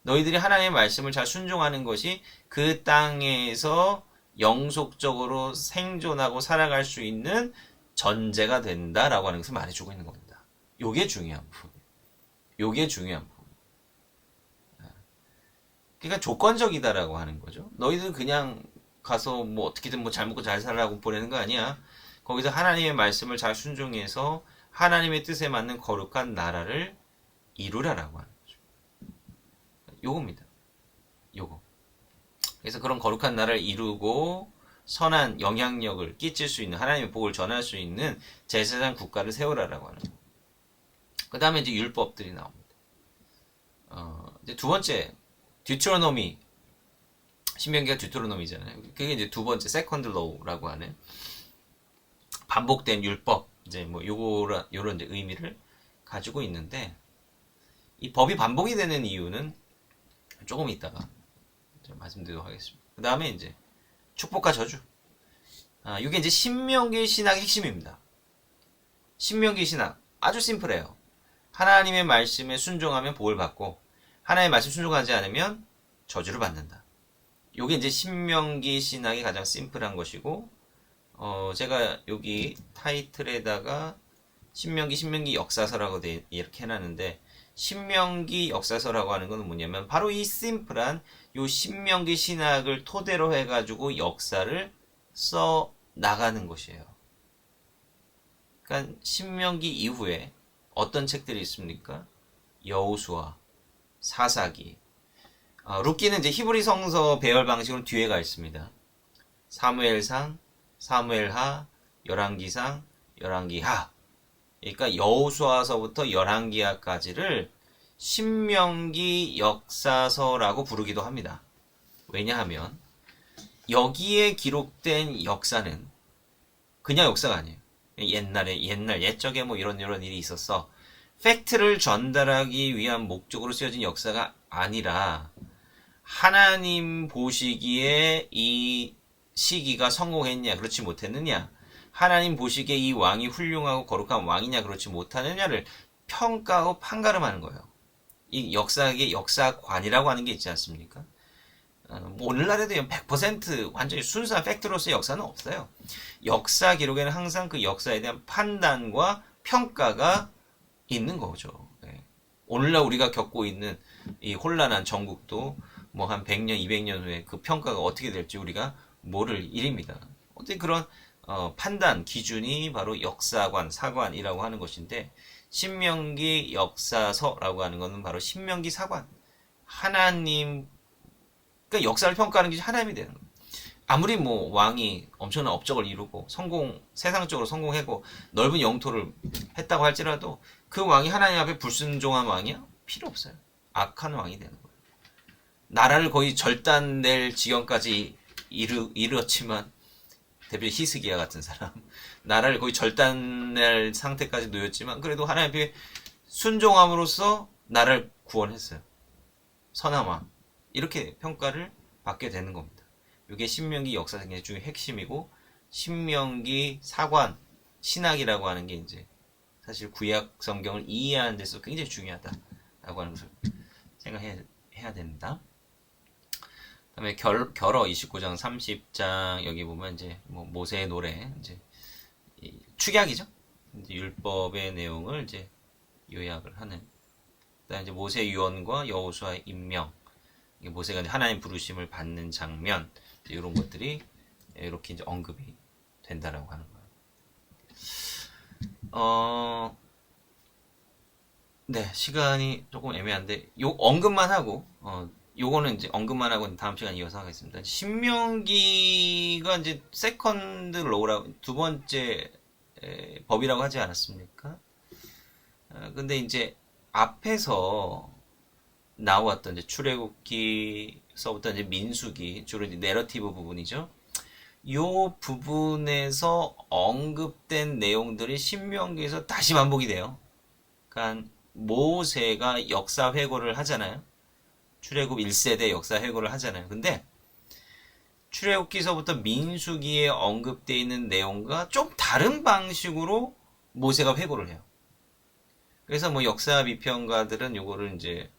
너희들이 하나님의 말씀을 잘 순종하는 것이 그 땅에서 영속적으로 생존하고 살아갈 수 있는 전제가 된다라고 하는 것을 말해주고 있는 겁니다. 요게 중요한 부분. 요게 중요한 부분. 그러니까 조건적이다라고 하는 거죠. 너희들 그냥 가서 뭐 어떻게든 뭐 잘 먹고 잘 살라고 보내는 거 아니야. 거기서 하나님의 말씀을 잘 순종해서 하나님의 뜻에 맞는 거룩한 나라를 이루라라고 하는 거죠. 요겁니다. 요거. 그래서 그런 거룩한 나라를 이루고 선한 영향력을 끼칠 수 있는, 하나님의 복을 전할 수 있는 제사장 국가를 세우라라고 하는 거예요. 그 다음에 이제 율법들이 나옵니다. 이제 두 번째, 듀트로노미, 신명기가 듀트로노미잖아요. 그게 이제 두 번째 세컨드 로우라고 하는 반복된 율법, 이제 뭐 요런 이제 의미를 가지고 있는데, 이 법이 반복이 되는 이유는 조금 이따가 말씀드리도록 하겠습니다. 그 다음에 이제 축복과 저주. 이게 이제 신명기 신학의 핵심입니다. 신명기 신학 아주 심플해요. 하나님의 말씀에 순종하면 복을 받고, 하나님의 말씀 순종하지 않으면 저주를 받는다. 요게 이제 신명기 신학의 가장 심플한 것이고, 제가 여기 타이틀에다가 신명기 역사서라고 이렇게 해놨는데, 신명기 역사서라고 하는 것은 뭐냐면 바로 이 심플한 요 신명기 신학을 토대로 해가지고 역사를 써 나가는 것이에요. 그러니까 신명기 이후에 어떤 책들이 있습니까? 여호수아, 사사기, 룻기는 이제 히브리 성서 배열 방식으로 뒤에 가 있습니다. 사무엘상, 사무엘하, 열왕기상, 열왕기하. 그러니까 여호수아서부터 열왕기하까지를 신명기 역사서라고 부르기도 합니다. 왜냐하면 여기에 기록된 역사는 그냥 역사가 아니에요. 옛적에 뭐 이런 일이 있었어. 팩트를 전달하기 위한 목적으로 쓰여진 역사가 아니라 하나님 보시기에 이 시기가 성공했냐 그렇지 못했느냐, 하나님 보시기에 이 왕이 훌륭하고 거룩한 왕이냐 그렇지 못하느냐를 평가하고 판가름하는 거예요. 이 역사의 역사관이라고 하는 게 있지 않습니까? 오늘날에도 100% 완전히 순수한 팩트로서의 역사는 없어요. 역사 기록에는 항상 그 역사에 대한 판단과 평가가 있는 거죠. 네. 오늘날 우리가 겪고 있는 이 혼란한 전국도 뭐 한 100년, 200년 후에 그 평가가 어떻게 될지 우리가 모를 일입니다. 어떻게 그런 판단 기준이 바로 역사관, 사관이라고 하는 것인데, 신명기 역사서라고 하는 것은 바로 신명기 사관, 하나님, 그러니까 역사를 평가하는 게 하나님이 되는 거예요. 아무리 뭐 왕이 엄청난 업적을 이루고 세상적으로 성공하고 넓은 영토를 했다고 할지라도 그 왕이 하나님 앞에 불순종한 왕이야? 필요 없어요. 악한 왕이 되는 거예요. 나라를 거의 절단낼 지경까지 이르렀지만, 대표 히스기야 같은 사람, 나라를 거의 절단낼 상태까지 놓였지만 그래도 하나님 앞에 순종함으로써 나라를 구원했어요. 선한 왕. 이렇게 평가를 받게 되는 겁니다. 이게 신명기 역사의 중에 핵심이고, 신명기 사관, 신학이라고 하는 게 이제 사실 구약 성경을 이해하는 데서 굉장히 중요하다라고 하는 것을 생각해야 됩니다. 그다음에 결어 29장 30장 여기 보면 이제 뭐 모세의 노래, 이제 축약이죠. 이제 율법의 내용을 이제 요약을 하는. 그다음에 이제 모세 유언과 여호수아의 임명, 모세가 이제 하나님 부르심을 받는 장면, 이런 것들이 이렇게 이제 언급이 된다라고 하는 거예요. 네, 시간이 조금 애매한데 요 언급만 하고 요거는 이제 언급만 하고 다음 시간 이어서 하겠습니다. 신명기가 이제 세컨드 로우라, 두 번째 법이라고 하지 않았습니까? 근데 이제 앞에서 나왔던 이제 출애굽기서부터 이제 민수기, 주로 이제 내러티브 부분이죠. 요 부분에서 언급된 내용들이 신명기에서 다시 반복이 돼요. 그러니까 모세가 역사 회고를 하잖아요. 출애굽 1세대 역사 회고를 하잖아요. 근데 출애굽기서부터 민수기에 언급되어 있는 내용과 좀 다른 방식으로 모세가 회고를 해요. 그래서 뭐 역사 비평가들은 요거를 이제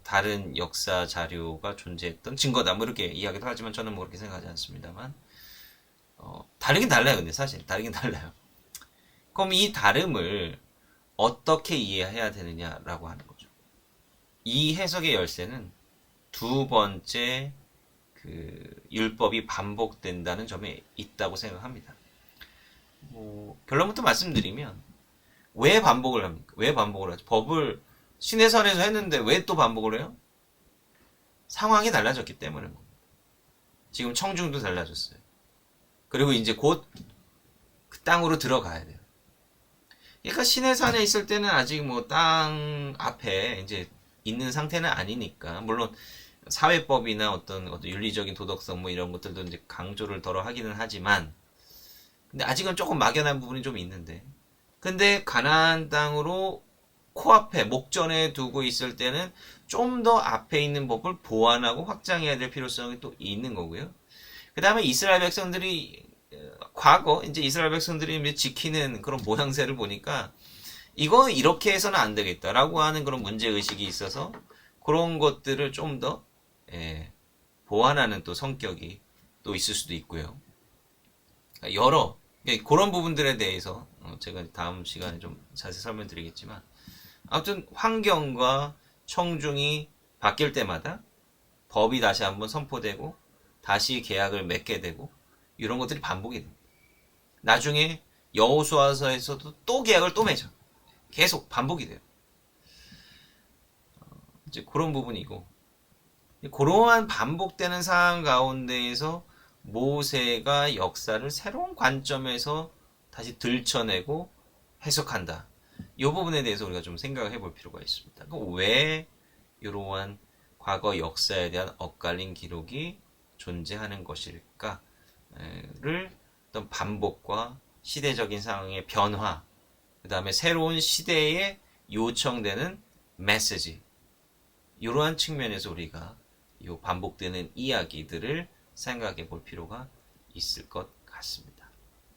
다른 역사 자료가 존재했던 증거다 뭐 이렇게 이야기도 하지만 저는 뭐 그렇게 생각하지 않습니다만, 다르긴 달라요. 근데 사실 다르긴 달라요. 그럼 이 다름을 어떻게 이해해야 되느냐라고 하는 거죠. 이 해석의 열쇠는 두 번째 그 율법이 반복된다는 점에 있다고 생각합니다. 결론부터 말씀드리면, 왜 반복을 합니까? 왜 반복을 하죠? 법을 신의 선에서 했는데 왜 또 반복을 해요? 상황이 달라졌기 때문에. 지금 청중도 달라졌어요. 그리고 이제 곧 그 땅으로 들어가야 돼요. 그러니까 신의 산에 있을 때는 아직 뭐 땅 앞에 이제 있는 상태는 아니니까, 물론 사회법이나 어떤 윤리적인 도덕성 뭐 이런 것들도 이제 강조를 덜어 하기는 하지만, 근데 아직은 조금 막연한 부분이 좀 있는데, 근데 가나안 땅으로 코앞에 목전에 두고 있을 때는 좀 더 앞에 있는 법을 보완하고 확장해야 될 필요성이 또 있는 거고요. 그 다음에 이스라엘 백성들이 과거 이제 이스라엘 백성들이 지키는 그런 모양새를 보니까 이거 이렇게 해서는 안 되겠다라고 하는 그런 문제 의식이 있어서 그런 것들을 좀 더 보완하는 또 성격이 또 있을 수도 있고요. 그런 부분들에 대해서 제가 다음 시간에 좀 자세히 설명드리겠지만, 아무튼 환경과 청중이 바뀔 때마다 법이 다시 한번 선포되고 다시 계약을 맺게 되고 이런 것들이 반복이 됩니다. 나중에 여호수아서에서도 또 계약을 또 맺어. 계속 반복이 돼요. 이제 그런 부분이고 그러한 반복되는 상황 가운데에서 모세가 역사를 새로운 관점에서 다시 들춰내고 해석한다. 이 부분에 대해서 우리가 좀 생각을 해볼 필요가 있습니다. 왜 이러한 과거 역사에 대한 엇갈린 기록이 존재하는 것일까를 어떤 반복과 시대적인 상황의 변화, 그 다음에 새로운 시대에 요청되는 메시지, 이러한 측면에서 우리가 이 반복되는 이야기들을 생각해 볼 필요가 있을 것 같습니다.